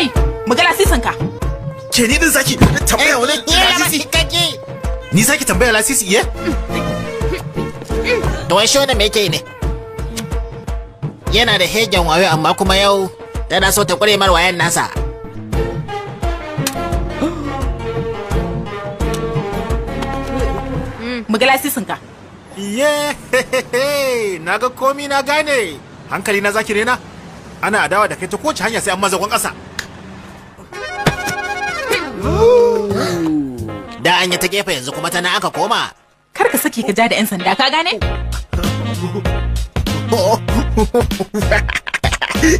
Kai, mu ga lasisin ka. Ke ni din zaki tambaya wani lasisi? Ni zaki tambaya lasisi ye? To wai shoda me yake ne? Yana da hegen wayo amma kuma yau tana so ta kure mar wayan nasa. Mu ga lasisin ka. Ye, naga komi na gane. Hankali na zaki rena? Ana adawa da kai ta kowace hanya sai an mazagon ƙasa. Da an yi ta gefe yanzu kuma tana aka koma. Kar ka saki ka ja da 'yan sanda, ka gane?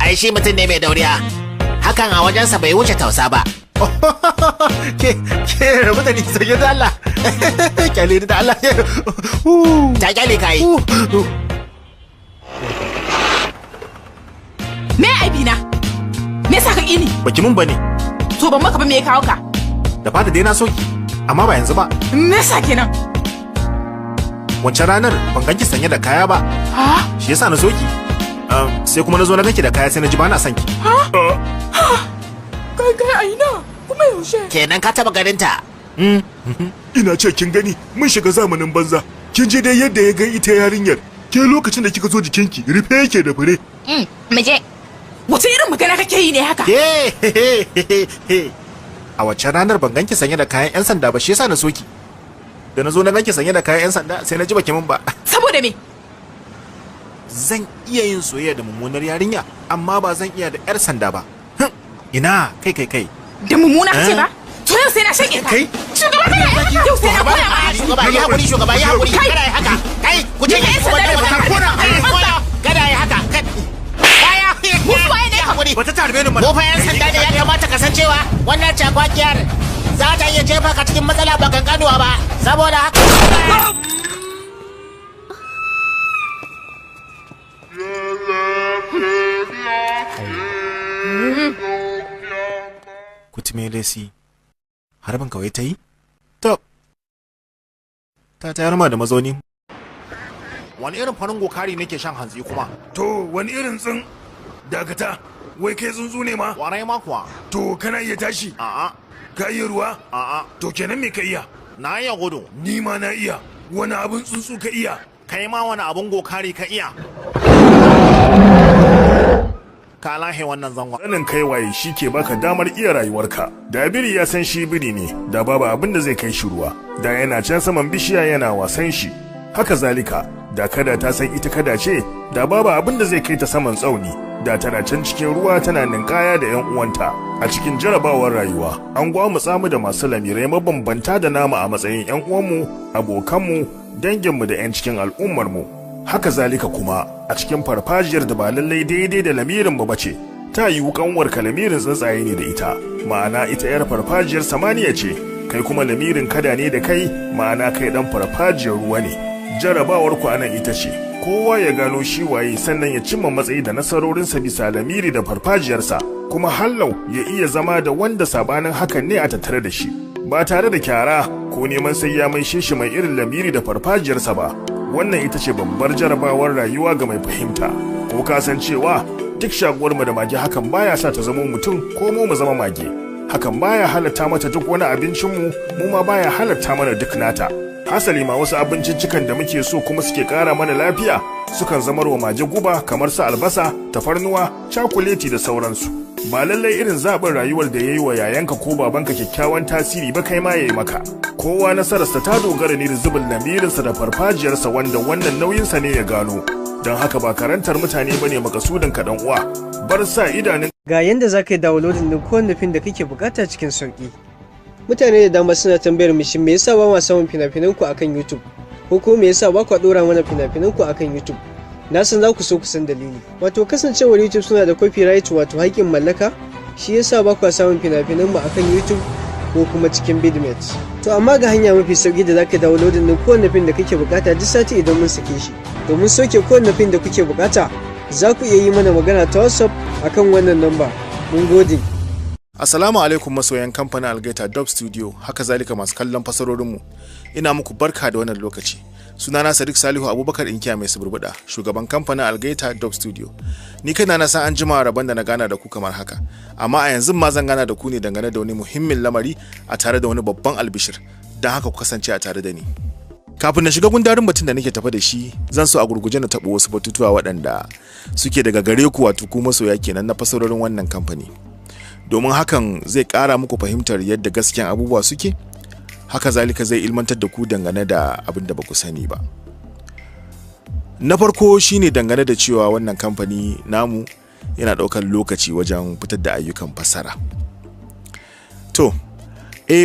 Ai shi mutum ne mai dauriya. Hakan a wajensa bai wuce tausa ba. Ke rabu da ni sanye da Allah. Kyale ni da Allah. Ta kyale ka yi. Me aibi na? Me yasa ka ƙini? Baki mun bane. To ban maka ba me ya kawo ka? Da fata dai na soki, amma ba yanzu ba. Me yasa kenan? Wancan ranar ban ganki sanye da kaya ba. Ha? Shi yasa na soki. Sai kuma na zo na ganki da kaya sai na ji ba na son ki. Kai aina kuma yaushe? Kenan ka taba garinta. Ina ce kin gani mun shiga zamanin banza. Kin je dai yadda ya ga ita yarinyar. Ke lokacin da kika zo jikinki rufe yake da fure. Mu je. Wace irin magana kake yi ne haka? A waccan ranar ban ganki sanye da kayan 'yan sanda ba shi yasa na soki. Da na zo na ganki sanye da kayan 'yan sanda sai na ji baki min ba. Saboda me? Zan iya yin soyayya da mummunar yarinya amma ba zan iya da 'yar sanda ba. Ina kai. Da mummuna kace ba? To yau sai na shege ka. Kai. Shugaba ne. Yau sai na koya ma. Shugaba ya hakuri. Kada yi haka. Kai ku je ki kada yi haka. Wata tarbe ni mana. Mu fa 'yan sanda ne ya kamata kasancewa wannan cakwakiyar za ta iya jefa ka cikin matsala ba kankanuwa ba saboda haka. Kutume lesi harbin kawai ta yi? To, ta tayar ma da mazauni. Wani irin farin gokari nake shan hantsi kuma? To wani irin tsin dakata wai kai tsuntsu ne ma? Warai ma kuwa. To kana iya tashi? A'a. Ka iya ruwa? A'a. To kenan me ka iya? Na iya gudu. Ni ma na iya. Wani abin tsuntsu ka iya? Kai ma wani abin gokari ka iya? Ka lahe wannan zangon. Sanin kai waye shi ke baka damar iya rayuwarka. Da biri ya san shi biri ne, da babu abin da zai kai shi ruwa. Da yana can saman bishiya yana wasan shi. Haka zalika, da kada ta san ita kada ce, da babu abin da zai kai ta saman tsauni. Da tana can cikin ruwa tana ninkaya da 'yan uwanta. A cikin jarabawar rayuwa, an gwamutsa mu da masu lamirai mabambanta da nama a matsayin 'yan uwanmu, abokanmu, danginmu da 'yan cikin al'ummarmu. Haka zalika kuma a cikin farfajiyar da ba lallai daidai da lamirin ba bace ta yi kanwar ka lamirin tsuntsaye ne da ita ma'ana ita yar farfajiyar samaniya ce kai kuma lamirin kada ne da kai ma'ana kai dan farfajiyar ruwa ne jarabawar ku anan ita ce kowa ya gano shi waye sannan ya cimma matsayi da nasarorinsa bisa lamiri da farfajiyarsa kuma hallau ya iya zama da wanda sabanin hakan ne a tattare da shi ba tare da kyara ko neman sai ya mai shi mai irin lamiri da farfajiyarsa ba. Wannan ita ce babbar jarabawar rayuwa ga mai fahimta ko ka san cewa duk shaguwar mu da mage hakan baya sa ta zama mutum ko mu zama mage hakan baya halatta mata duk wani abincin mu ma baya halatta mana duk nata hasali ma wasu abinciccikan da muke so kuma suke kara mana lafiya sukan zamar wa mage guba kamar su albasa tafarnuwa cakuleti da sauransu ba lallai irin zaɓin rayuwar da ya yi wa yayanka ko babanka kyakkyawan tasiri ba kai ma ya yi maka kowa nasararsa ta dogara ne da zubin lamirinsa da farfajiyarsa wanda wannan nauyinsa ne ya gano don haka ba karantar mutane bane makasudin ka dan uwa bar sa idanun ga yanda za ka yi downloading din kowanne fim da kake bukata cikin sauki mutane da dama suna tambayar mu shin me yasa ba ma samun fina-finan ku akan YouTube ko kuma me yasa ba ku dora mana fina-finan ku akan YouTube na san za ku so ku san dalili wato kasancewar YouTube suna da copyright wato haƙƙin mallaka shi yasa ba ku samun fina-finan mu akan YouTube ko kuma cikin Bidmet to amma ga hanya mafi sauki da zaka downloading din kowanne fim da kake bukata duk sati idan mun sake shi domin soke kowanne fim da kuke bukata za ku iya yi mana magana ta WhatsApp akan wannan number mun gode. Assalamu alaikum masoyan kamfanin Algaita Dub Studio haka zalika masu kallon fasarorinmu ina muku barka da wannan lokaci Sunana Sadiq Salihu Abubakar Inkiya mai suburbuda, shugaban kamfanin Algaita Dog Studio. Ni kaina na san an jima rabon da na gana da ku kamar haka, amma a yanzu ma zan gana da ku ne dangane da wani muhimmin lamari a tare da wani babban albishir, don haka ku kasance a tare da ni. Kafin na shiga gundarin batun da nake tafa da shi, zan so a gurguje na taɓa wasu batutuwa waɗanda suke daga gare ku wato ku masoya kenan na fasarorin wannan kamfani. Domin hakan zai ƙara muku fahimtar yadda gaskiyan abubuwa suke, haka zalika zai ilmantar da ku dangane da abin da ba ku sani ba. Na farko shine dangane da cewa wannan kamfani namu yana ɗaukar lokaci wajen fitar da ayyukan fassara. To,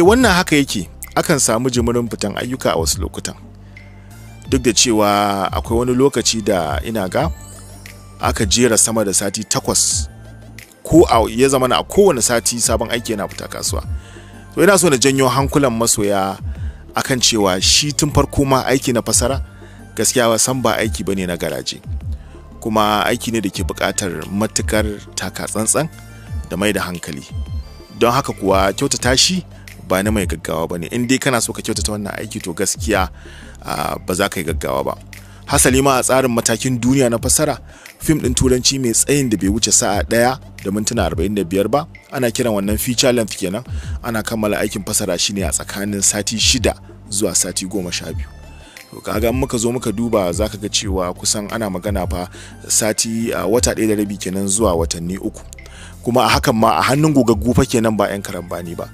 wannan haka yake, akan samu jimirin fitan ayyuka a wasu lokutan. Duk da cewa akwai wani lokaci da ina ga aka jera sama da sati 8 ko ya zama a kowane sati sabon aiki yana fita kasuwa. To ina so na janyo hankulan masoya akan cewa shi tun farko ma aiki na fasara gaskiya san ba aiki bane na garaje, kuma aiki ne da ke buƙatar matukar taka tsantsan da mai da hankali. Don haka kuwa kyautata shi ba na mai gaggawa bane. In dai kana so ka kyautata wannan aiki to gaskiya ba za ka yi gaggawa ba. Hasali ma a tsarin matakin duniya na fasara, fim din turanci mai tsayin da bai wuce sa'a 1 da mintuna 45 ba, ana kiran wannan feature length kenan, ana kammala aikin fasara shine a tsakanin sati 6 zuwa sati 12. to kaga muka zo muka duba zaka ga cewa kusan ana magana fa sati wata 1 da rabi kenan zuwa watanni 3, kuma a hakan ma a hannun gogaggu fa kenan ba yan karambani ba.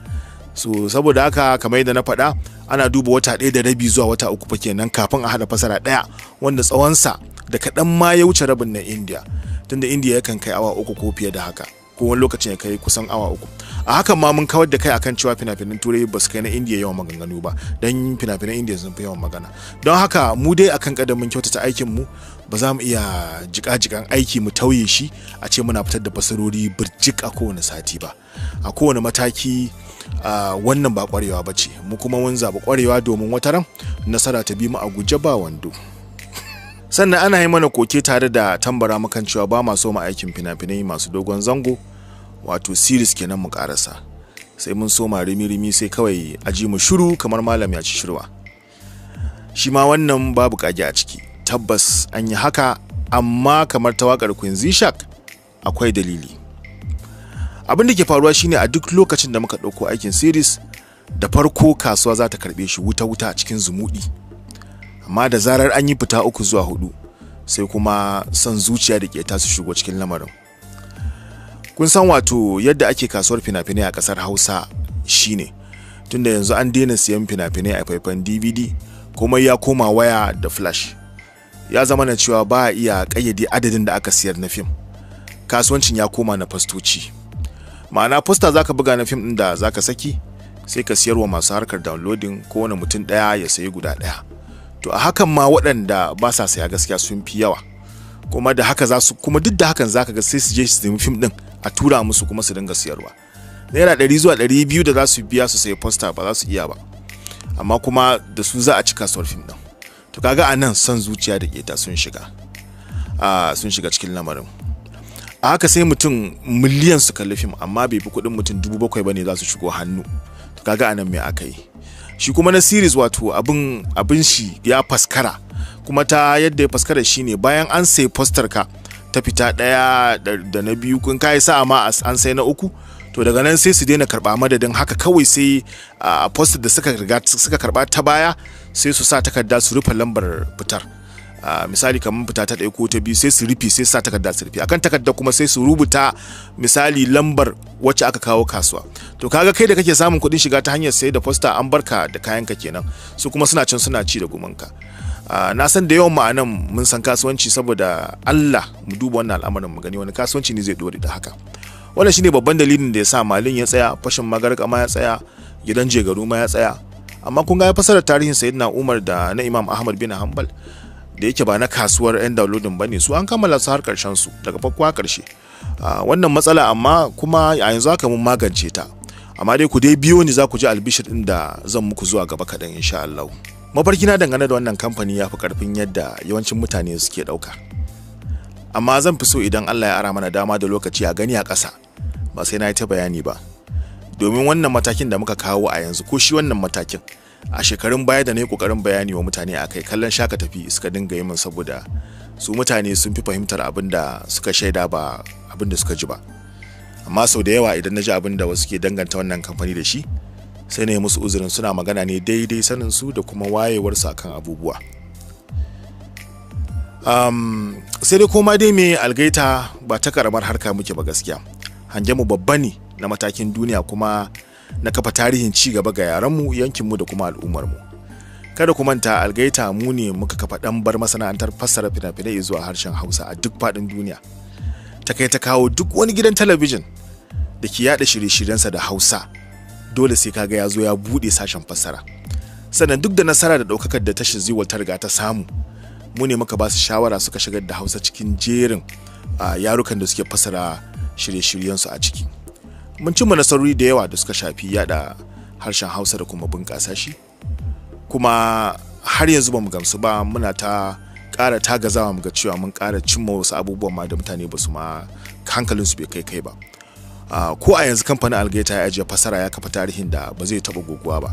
So saboda haka kamar yadda na faɗa, ana duba wata 1 da rabi zuwa wata 3 fa kenan kafin a hada fasara ɗaya wanda tsawonsa da kaɗan ma ya wuce rabin na India, tunda India yakan kai awa 3 ko fiye da haka, ko wani lokacin ya kai kusan awa 3. A hakan ma mun kawar da kai akan cewa fina-finan turai ba su kai na India yawan maganganu ba, dan fina-finan India sun fi yawan magana. Don haka mu dai akan kadamin kyautata aikin mu ba za mu iya jika-jikan aiki mu tauye shi a ce muna fitar da fasarori birjik a kowane sati ba. A kowane mataki wannan ba kwarewa bace, mu kuma mun zaɓi kwarewa domin wataran nasara ta bi mu a guje ba wando. Sannan ana yi mana koke tare da tambara makan cewa ba ma so mu aikin fina-finai masu dogon zango, wato series kenan mu karasa, sai mun so ma rimi-rimi sai kawai aji mu shiru kamar malam ya ci shirwa. Shi ma wannan babu kage a ciki, tabbas an yi haka, amma kamar ta wakar Queen Zishak akwai dalili. Abin da ke faruwa shine a duk lokacin da muka ɗauko aikin series, da farko kasuwa za ta karɓe shi wuta-wuta a cikin zumuɗi, amma da zarar an yi fita 3 zuwa 4 sai kuma son zuciya da ƙeta su shigo cikin lamarin. Kun san wato yadda ake kasuwar fina-finai a ƙasar Hausa shine, tunda yanzu an daina siyan fina-finai a faifan DVD, kuma ya koma waya da flash. Ya zama na cewa ba a iya ƙayyade adadin da aka siyar na fim. Kasuwancin ya koma na fastoci. Ma'ana poster zaka buga na fim din da zaka saki, sai ka siyarwa masu harkar downloading, ko wani mutum ɗaya ya sayi guda ɗaya. To a hakan ma waɗanda ba sa saya gaskiya sun fi yawa, kuma da haka kuma duk da hakan zaka ga sai su je su nemi fim din a tura musu kuma su dinga siyarwa. Naira 100 zuwa 200 da za su biya su sayi poster ba za su iya ba, amma kuma da su za a ci kasuwar fim din. To kaga anan son zuciya da keta sun shiga cikin lamarin. A haka sai mutum miliyan su kalli fim, amma bai fi kuɗin mutum 7,000 bane za su shigo hannu. To kaga anan me aka yi? Shi kuma na series wato abin shi ya faskara, kuma ta yadda ya faskara shine bayan an sai poster ka ta fita 1 da na 2, kun kai sa'a ma an sai na 3, to daga nan sai su daina karba madadin haka, kawai sai a poster da suka karba ta baya sai su sa takarda su rufe lambar fitar. Misali kamar fita ta 1 ko ta 2 sai su rufe, sai sa takarda su rufe, akan takarda kuma sai su rubuta misali lambar wacce aka kawo kasuwa. To kaga kai da kake samun kuɗin shiga ta hanyar sai da poster an barka da kayanka kenan, su kuma suna can suna ci da gumanka. Na san da yawan ma'anan mun san kasuwanci, saboda Allah mu duba wannan al'amarin mu gani wani kasuwanci ne zai dore da haka. Wannan shine babban dalilin da ya sa Malin ya tsaya, fashin magarka ma ya tsaya, gidan jegaru ma ya tsaya. Amma kun ga ya fasara tarihin Sayyidina Umar da na Imam Ahmad bin Hanbal, da yake ba na kasuwar yan downloading bane, su an kammala su har karshen su daga farko har karshe. Wannan matsala amma kuma a yanzu haka mun magance ta, amma dai ku dai biyo ni za ku ji albishir din da zan muku zuwa gaba kaɗan insha Allah. Mafarki na dangane da wannan kamfani ya fi karfin yadda yawancin mutane suke ɗauka, amma zan fi so idan Allah ya ara mana dama da lokaci a gani a ƙasa, ba sai na yi ta bayani ba, domin wannan matakin da muka kawo a yanzu, ko shi wannan matakin a shekarun baya da na yi kokarin bayani wa mutane akai kallon shaka tafi suka dinga yi min saboda su mutane sun fi fahimtar abin da suka shaida ba abin da suka ji ba. Amma sau da yawa idan na ji abin da wasu ke danganta wannan kamfani da shi sai na yi musu uzurin suna magana ne daidai sanin su da kuma wayewarsu akan abubuwa. Sai dai koma dai me Algaita ba ta karamar harka muke ba gaskiya. Hangen mu babba ne na matakin duniya kuma na kafa tarihin ci gaba ga yaranmu, yankinmu da kuma al'ummarmu. Kada ku manta Algaita mu ne muka kafa bar masana'antar fassara fina-finai zuwa harshen Hausa a duk faɗin duniya. Ta kai ta kawo duk wani gidan talabijin da ke yada shirye-shiryensa da Hausa dole sai kaga ya zo ya buɗe sashen fassara. Sannan duk da nasara da ɗaukakar da tashar Ziwal ta riga ta samu, mu ne muka ba su shawara suka shigar da Hausa cikin jerin yarukan da suke fassara shirye-shiryensu a ciki. Mun cimma nasarori da yawa da suka shafi yada harshen Hausa da kuma bunƙasa shi, kuma har yanzu ba mu gamsu ba, muna ta ƙara tagazawa mu ga cewa mun ƙara cimma wasu abubuwan ma da mutane ba su ma hankalinsu bai kai ba. Ko a yanzu kamfanin Algaita ya ajiye fasara ya kafa tarihin da ba zai taɓa goguwa ba,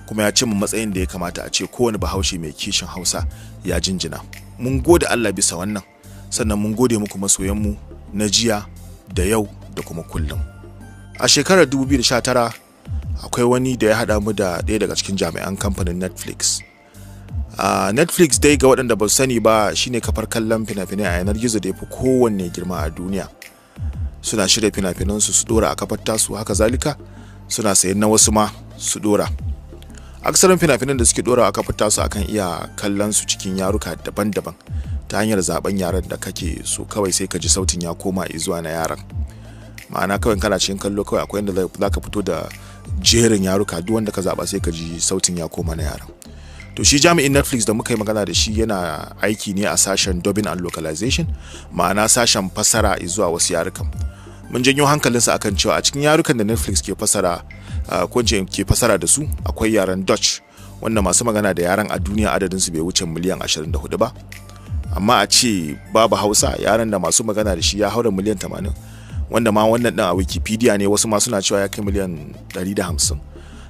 kuma ya cimma matsayin da ya kamata a ce kowane bahaushe mai kishin Hausa ya jinjina. Mun gode Allah bisa wannan, sannan mun gode muku masoyanmu na jiya da yau da kuma kullum. A shekarar 2019 akwai wani da ya haɗa mu da ɗaya daga cikin jami'an kamfanin Netflix. Netflix dai ga waɗanda ba su sani ba shine kafar kallon fina-finai a yanar gizo da ya fi kowanne girma a duniya. Suna shirya fina-finansu su dora a kafar tasu, haka zalika suna sayan na wasu ma su dora. Aksarin fina-finan da suke dora a kafar tasu akan iya kallon su cikin yaruka daban-daban ta hanyar zaben yaran da kake so, kawai sai ka ji sautin ya koma zuwa na yaran. Ma'ana kawai kana cikin kallo kawai akwai inda za ka fito da jerin yaruka, duk wanda ka zaba sai ka ji sautin ya koma na yaran. To shi jami'in Netflix da muka yi magana da shi yana aiki ne a sashen dubbing and localization, ma'ana sashen fasara zuwa wasu yarukan. Mun janyo hankalinsa akan cewa a cikin yarukan da Netflix ke fasara ko ke fasara da su akwai yaren Dutch, wanda masu magana da yaren a duniya adadin su bai wuce miliyan 24 ba. Amma a ce babu Hausa, yaren da masu magana da shi ya haura miliyan 80, wanda ma wannan din a Wikipedia ne wasu ma suna cewa ya kai miliyan 150.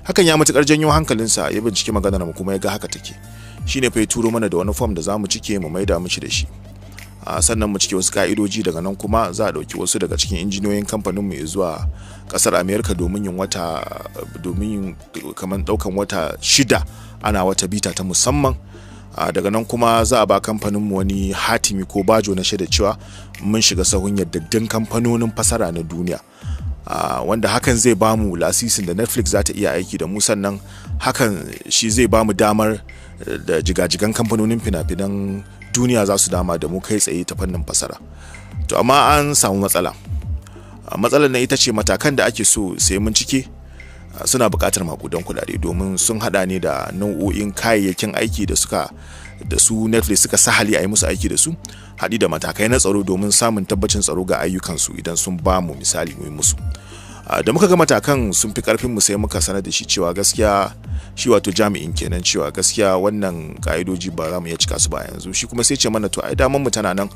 Hakan ya matukar janyo hankalinsa, ya bincike maganar mu kuma ya ga haka take. Shine fa ya turo mana da wani form da zamu cike mu maida mishi da shi. Sannan mu cike wasu ka'idoji, daga nan kuma za a dauki wasu daga cikin injiniyoyin kamfanin mu zuwa kasar America domin kaman daukan wata 6 ana wata bita ta musamman. Daga nan kuma za a ba kamfanin mu wani hatimi ko bajo na shaida cewa mun shiga sahun yaddaddun kamfanonin fasara na duniya. Wanda hakan zai bamu lasisin da Netflix za ta iya aiki da mu, sannan hakan shi zai bamu damar da jigajigan kamfanonin fina-finan duniya za su dama da mu kai tsaye ta fannin fasara. To amma an samu matsala. Matsalar na ita ce matakan da ake so sai mun cike suna buƙatar makudan kuɗaɗe, domin sun haɗa ne da nau'o'in kayayyakin aiki da su Netflix suka sahali a yi musu aiki da su, haɗi da matakai na tsaro domin samun tabbacin tsaro ga ayyukansu idan sun ba mu misali mu yi musu. Da muka ga matakan sun fi karfin mu sai muka sanar da shi cewa gaskiya, shi wato jami'in kenan, cewa gaskiya wannan ka'idoji ba za mu iya cika su ba yanzu. Shi kuma sai ce mana to ai daman mu tana nan,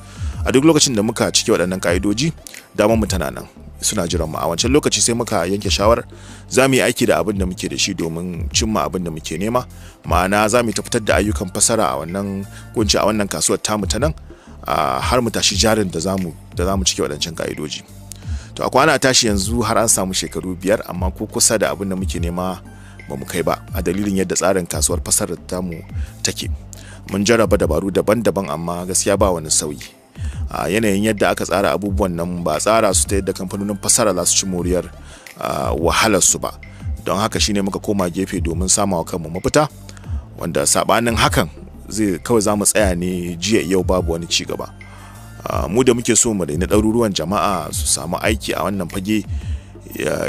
a duk lokacin da muka cike waɗannan ka'idoji daman mu tana nan suna jiran mu. A wancan lokaci sai muka yanke shawarar za mu yi aiki da abin da muke da shi domin cimma abin da muke nema, ma'ana za mu fitar da ayyukan fasara a wannan kunci a wannan kasuwar tamu ta nan, har mu tashi jarin da za mu cike waɗancan ka'idoji. To a kwana tashi yanzu har an samu shekaru 5, amma ko kusa da abin da muke nema ba mu kai ba, a dalilin yadda tsarin kasuwar fasarar tamu take. Mun jarraba dabaru daban-daban amma gaskiya ba wani sauyi. Yanayin yadda aka tsara abubuwan nan ba tsara su ta yadda kamfanonin fasara za su ci moriyar wahalar su ba. Don haka shine muka koma gefe domin samawa kanmu mafita, wanda sabanin hakan zai kawai za mu tsaya ne jiya yau babu wani ci gaba. Mu da muke so mu daina ɗaruruwan jama'a su samu aiki a wannan fage,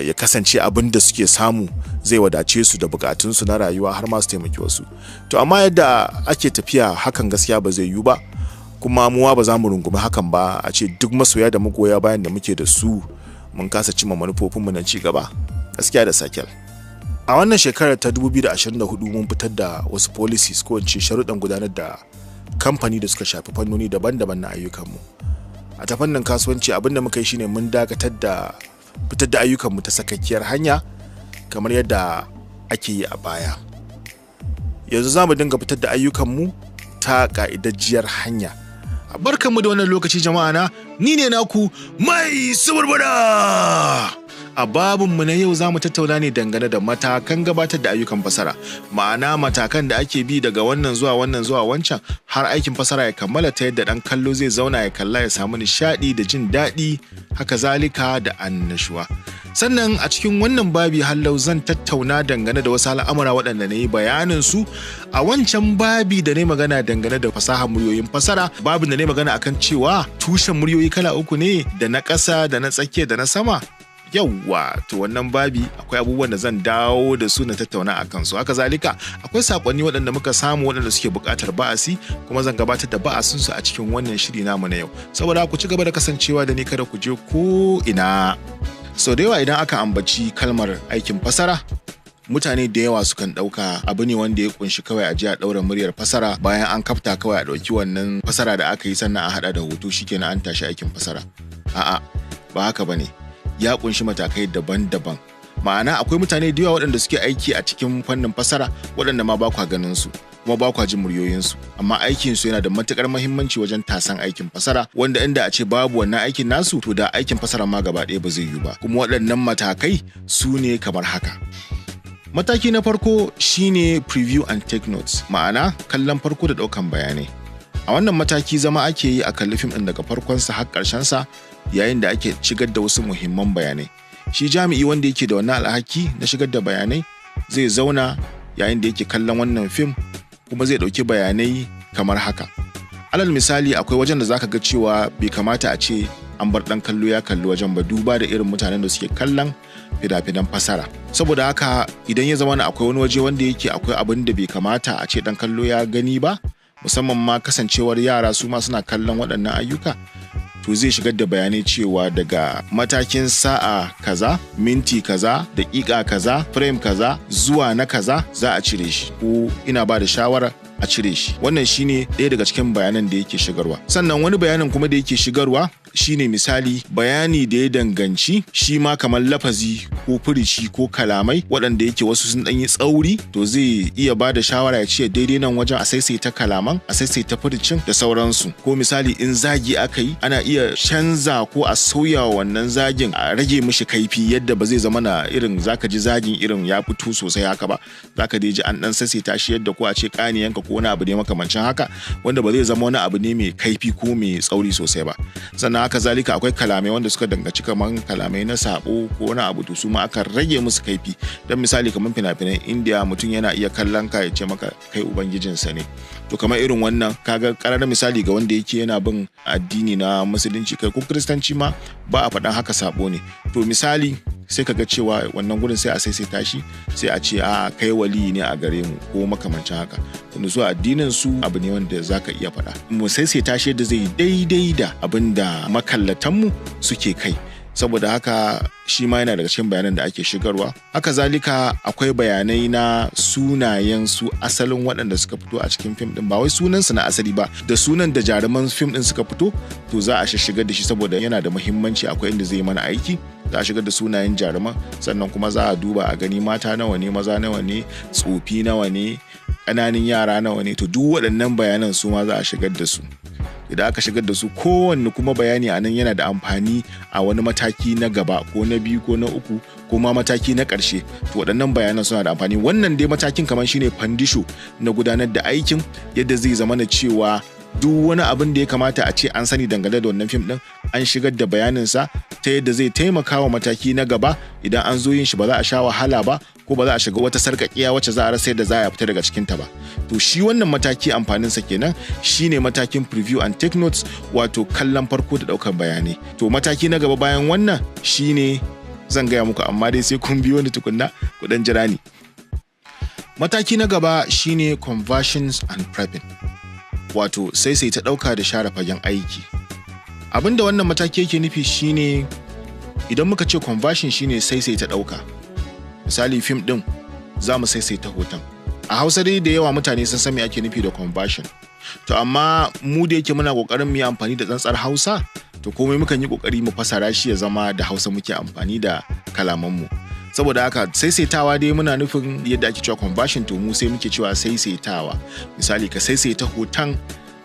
ya kasance abin da suke samu zai wadace su da bukatunsu na rayuwa har ma su taimaki wasu. To amma yadda ake tafiya hakan gaskiya ba zai yiwu ba, kuma muwa ba za mu rungumi hakan ba a ce duk masoya da magoya bayan da muke da su mun kasa cimma manufofinmu na ci gaba. Gaskiya da sakel. A wannan shekarar ta 2024 mun fitar da wasu policies ko in ce sharuɗan gudanar da kamfani da suka shafi fannoni daban-daban na ayyukanmu. A ta fannin kasuwanci abin da muka yi shine mun dakatar da fitar da ayyukanmu ta sakakkiyar hanya kamar yadda ake yi a baya. yanzu za mu dinga fitar da ayyukanmu ta ƙa'idajjiyar hanya. Barkanmu da wannan lokaci jama'a na, ni ne naku mai suburbura. A babinmu na yau za mu tattauna ne dangane da matakan gabatar da ayyukan fasara, ma'ana matakan da ake bi daga wannan zuwa wancan har aikin fasara ya kammala ta yadda ɗan kallo zai zauna ya kalla ya samu nishaɗi da jin daɗi, haka zalika da annashuwa. Sannan a cikin wannan babi hallau zan tattauna dangane da wasu al'amura waɗanda na yi bayanin su a wancan babi da na magana dangane da fasahar muryoyin fasara, babin da na magana akan cewa tushen muryoyi kala uku ne, da na ƙasa da na tsakiya da na sama. Yawwa, to wannan babi akwai abubuwan da zan dawo da su na tattauna a kansu. Haka zalika akwai sakonni waɗanda muka samu waɗanda suke buƙatar ba'asi, kuma zan gabatar da ba'asin su a cikin wannan shiri namu na yau. Saboda ku ci gaba da kasancewa da ni, kada ku je ko ina. Sau da yawa idan aka ambaci kalmar aikin fasara, mutane da yawa sukan ɗauka abu ne wanda ya kunshi kawai a ji a ɗaura muryar fasara, bayan an kafta kawai a ɗauki wannan fasara da aka yi sannan a haɗa da hoto shikenan an tashi aikin fasara. A'a, ba haka bane. Ya kunshi matakai daban-daban. Ma'ana akwai mutane da yawa waɗanda suke aiki a cikin fannin fasara waɗanda ma ba kwa ganin su kuma ba kwa jin muryoyinsu, amma aikin su yana da matukar muhimmanci wajen tasan aikin fasara, wanda inda a ce babu wannan aikin nasu to da aikin fasara ma gaba ɗaya ba zai yi ba. Kuma waɗannan matakai su ne kamar haka. Mataki na farko shine preview and take notes, ma'ana kallon farko da ɗaukan bayanai. A wannan mataki zama ake yi a kalli fim ɗin daga farkonsa har ƙarshensa, yayin da ake shigar da wasu muhimman bayanai. Shi jami'i wanda yake da wannan alhaki na shigar da bayanai zai zauna yayin da yake kallon wannan fim, kuma zai ɗauki bayanai kamar haka. Alal misali, akwai wajen da zaka ga cewa bai kamata a ce an bar ɗan kallo ya kalli wajen ba, duba da irin mutanen da suke kallon fina-finan fasara. Saboda haka idan ya zama akwai wani waje wanda yake akwai abin da bai kamata a ce ɗan kallo ya gani ba, musamman ma kasancewar yara su ma suna kallon waɗannan ayyuka, to zai shigar da bayanai cewa daga matakin sa'a kaza, minti kaza, daƙiƙa kaza, frame kaza zuwa na kaza za a cire shi, ko ina ba da shawara a cire shi. Wannan shine ɗaya daga cikin bayanan da yake shigarwa. Sannan wani bayanin kuma da yake shigarwa shine misali bayani da ya danganci shi ma kamar lafazi ko furici ko kalamai waɗanda yake wasu sun ɗanyi tsauri, to zai iya ba da shawara ya ce daidai nan wajen a saisaita kalaman, a saisaita furicin da sauransu. Ko misali in zagi aka yi, ana iya canza ko a sauya wannan zagin, a rage mishi kaifi yadda ba zai zama na irin zaka ji zagin irin ya fito sosai haka ba, zaka dai ji an ɗan saisaita shi yadda ko a ce ƙaniyanka ko wani abu ne makamancin haka, wanda ba zai zama wani abu ne mai kaifi ko mai tsauri sosai ba. Sannan haka zalika akwai kalamai wanda suka danganci kaman kalamai na sabo ko wani abu, to su ma aka rage musu kaifi. Dan misali kaman fina-finan India, mutum yana iya kallon ka ya ce maka kai ubangijinsa ne. To kamar irin wannan kaga ƙararren misali ga wanda yake yana bin addini na musulunci kai ko kiristanci ma ba a faɗan haka sabo ne. To misali sai kaga cewa wannan gurin sai a saisaita shi, sai a ce a kai wali ne a gare mu ko makamancin haka. Tunda su addinin su abu ne wanda zaka iya faɗa. Mu saisaita shi da zai daidai da abin da makallatanmu suke kai. Saboda haka shi ma yana daga cikin bayanan da ake shigarwa. Haka zalika akwai bayanai na sunayen su asalin waɗanda suka fito a cikin fim din, ba wai sunan su na asali ba, da sunan da jaruman fim din suka fito, to za a shigar da shi saboda yana da muhimmanci. Akwai inda zai mana aiki, za a shigar da sunayen jaruman, sannan kuma za a duba a gani mata nawa ne, maza nawa ne, tsofi nawa ne, ƙananan yara nawa ne. To duk waɗannan bayanan su ma za a shigar da su. Idan aka shigar da su, kowanne kuma bayani a nan yana da amfani a wani mataki na gaba ko na biyu ko na uku ko ma mataki na ƙarshe. To waɗannan bayanan suna da amfani. Wannan dai matakin kamar shine fandisho na gudanar da aikin, yadda zai zama na cewa duk wani abin da ya kamata a ce an sani dangane da wannan fim din an shigar da bayaninsa, ta yadda zai taimaka wa mataki na gaba. Idan an zo yin shi ba za a sha wahala ba, ko ba za a shiga wata sarƙaƙiya wacce za a rasa yadda za a fita daga cikinta ba. To shi wannan mataki amfaninsa kenan shine matakin preview and take notes, wato kallon farko da ɗaukar bayanai. To mataki na gaba bayan wannan shine zan gaya muku, amma dai sai kun biyo ni tukunna, ku dan jira ni. Mataki na gaba shine conversions and prepping, wato sai ta ɗauka da share fagen aiki. Abinda wannan mataki yake nufi shine, idan muka ce conversion shine sai ta ɗauka. Misali fim ɗin za mu saisaita hoton. A Hausa dai da yawa mutane sun san me ake nufi da conversion. To amma mu da yake muna kokarin mu yi amfani da tsantsar Hausa, to komai mukan yi kokari mu fasara shi ya zama da Hausa muke amfani da kalamanmu. saboda haka saisaitawa dai muna nufin yadda ake cewa conversion, to mu sai muke cewa saisaitawa. Misali ka saisaita hoton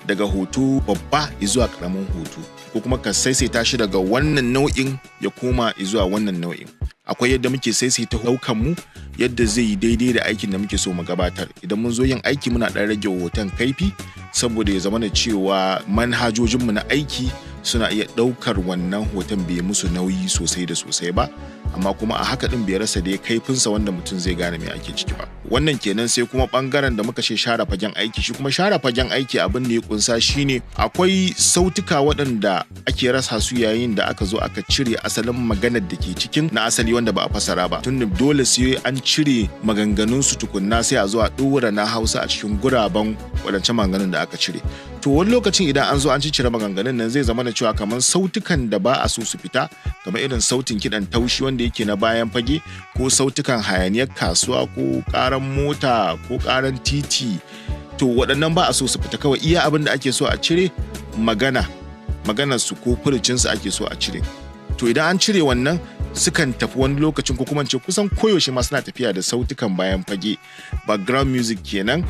daga hoto babba zuwa karamin hoto, ko kuma ka saisaita shi daga wannan nau'in ya koma zuwa wannan nau'in. Akwai yadda muke saisaita daukan mu yadda zai yi daidai da aikin da muke so mu gabatar. Idan mun zo yin aiki muna dan rage hoton kaifi saboda ya zama da cewa manhajojin mu na aiki suna iya daukar wannan hoton bai musu nauyi sosai da sosai ba, amma kuma a haka din bai rasa da kaifinsa wanda mutum zai gane me ake ciki ba. Wannan kenan. Sai kuma bangaren da muka ce share fagen aiki. Shi kuma share fagen aiki abin da ya kunsa shine akwai sautuka waɗanda ake rasa su yayin da aka zo aka cire asalin maganar da ke cikin na asali wanda ba a fasara ba, tunda dole sai an cire maganganun su tukunna sai a zo a dora na Hausa a cikin guraben waɗancan maganganun da aka cire. To wani lokacin idan an zo an cire maganganun nan zai zama da cewa kamar sautukan da ba a so su fita, kamar irin sautin kiɗan taushi wanda yake na bayan fage, ko sautukan hayaniyar kasuwa, ko ƙaran mota, ko ƙaran titi, to waɗannan ba a so su fita. Kawai iya abin da ake so a cire maganar su ko furucin su ake so a cire. To idan an cire wannan sukan tafi wani lokacin, ko kuma ce kusan koyaushe ma suna tafiya da sautukan bayan fage, background music kenan,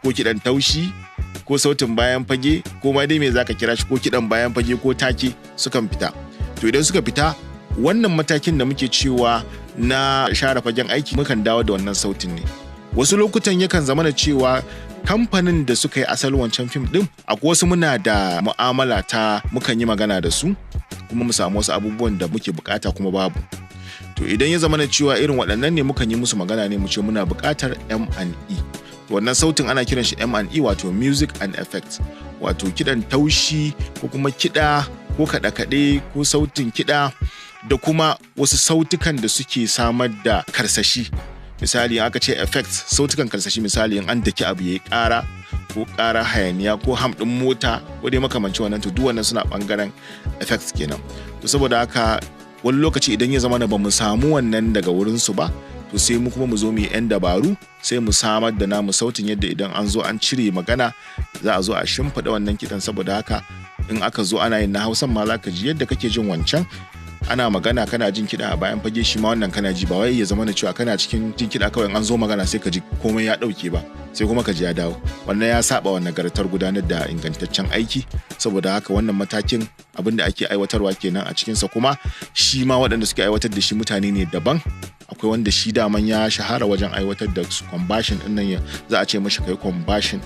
ko kiɗan taushi, ko sautin bayan fage, ko ma dai me zaka kira shi, ko kiɗan bayan fage ko take sukan fita. To idan suka fita, wannan matakin da muke cewa na share fagen aiki mukan dawo da wannan sautin ne. Wasu lokutan yakan zama da cewa kamfanin da suka yi asalin wancan fim din, akwai wasu muna da mu'amala ta mukan yi magana da su kuma mu samu wasu abubuwan da muke bukata kuma babu. To idan ya zama da cewa irin waɗannan ne mukan yi musu magana ne mu ce muna bukatar M&E. Wannan sautin ana kiran shi M&E, wato music and effects, wato kiɗan taushi ko kuma kiɗa ko kaɗe-kaɗe ko sautin kiɗa da kuma wasu sautukan da suke samar da karsashi. Misali aka ce effects, sautukan karsashi, misali in an daki abu yayi ƙara ko ƙara hayaniya ko ham ɗin mota ko dai makamancin wannan, to duk wannan suna ɓangaren effects kenan. To saboda haka wani lokaci idan ya zama na ba mu samu wannan daga wurinsu ba, to sai mu kuma mu zo mu yi 'yan dabaru sai mu samar da namu sautin yadda idan an zo an cire magana za a zo a shimfiɗa wannan kiɗan. Saboda haka in aka zo ana yin na Hausan ma za ka ji yadda kake jin wancan ana magana kana jin kiɗa a bayan fage, shi ma wannan kana ji, ba wai ya zama da cewa kana cikin jin kiɗa kawai an zo magana sai ka ji komai ya ɗauke ba, sai kuma ka ji ya dawo. Wannan ya saba wa nagartar gudanar da ingantaccen aiki. Saboda haka wannan matakin abin da ake aiwatarwa kenan a cikinsa, kuma shi ma waɗanda suke aiwatar da shi mutane ne daban. Akwai wanda shi daman ya shahara wajen aiwatar da conversion din nan, za a ce mashi kai conversion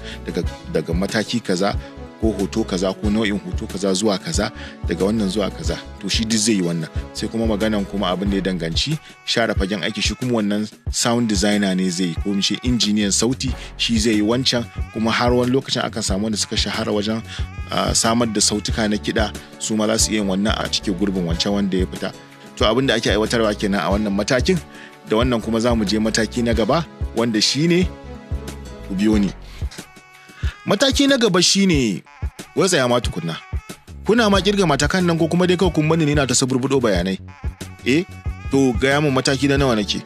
daga mataki kaza ko hoto kaza ko nau'in hoto kaza zuwa kaza, daga wannan zuwa kaza, to shi duk zai yi wannan. Sai kuma maganan kuma abin da ya danganci share fagen aiki, shi kuma wannan sound designer ne zai yi, ko mu ce injiniyan sauti shi zai yi wancan. Kuma har wani lokacin akan samu wanda suka shahara wajen samar da sautuka na kiɗa, su ma za su iya yin wannan a cikin gurbin wancan wanda ya fita. To abin da ake aiwatarwa kenan a wannan matakin. Da wannan kuma za mu je mataki na gaba, wanda shine ku biyo ni. Mataki na gaba shine tsaya ma tukunna. Kuna ma kirga matakan nan ko kuma dai kawai kun bani ne na ta saburbudo bayanai? To gaya mun mataki na nawa nake?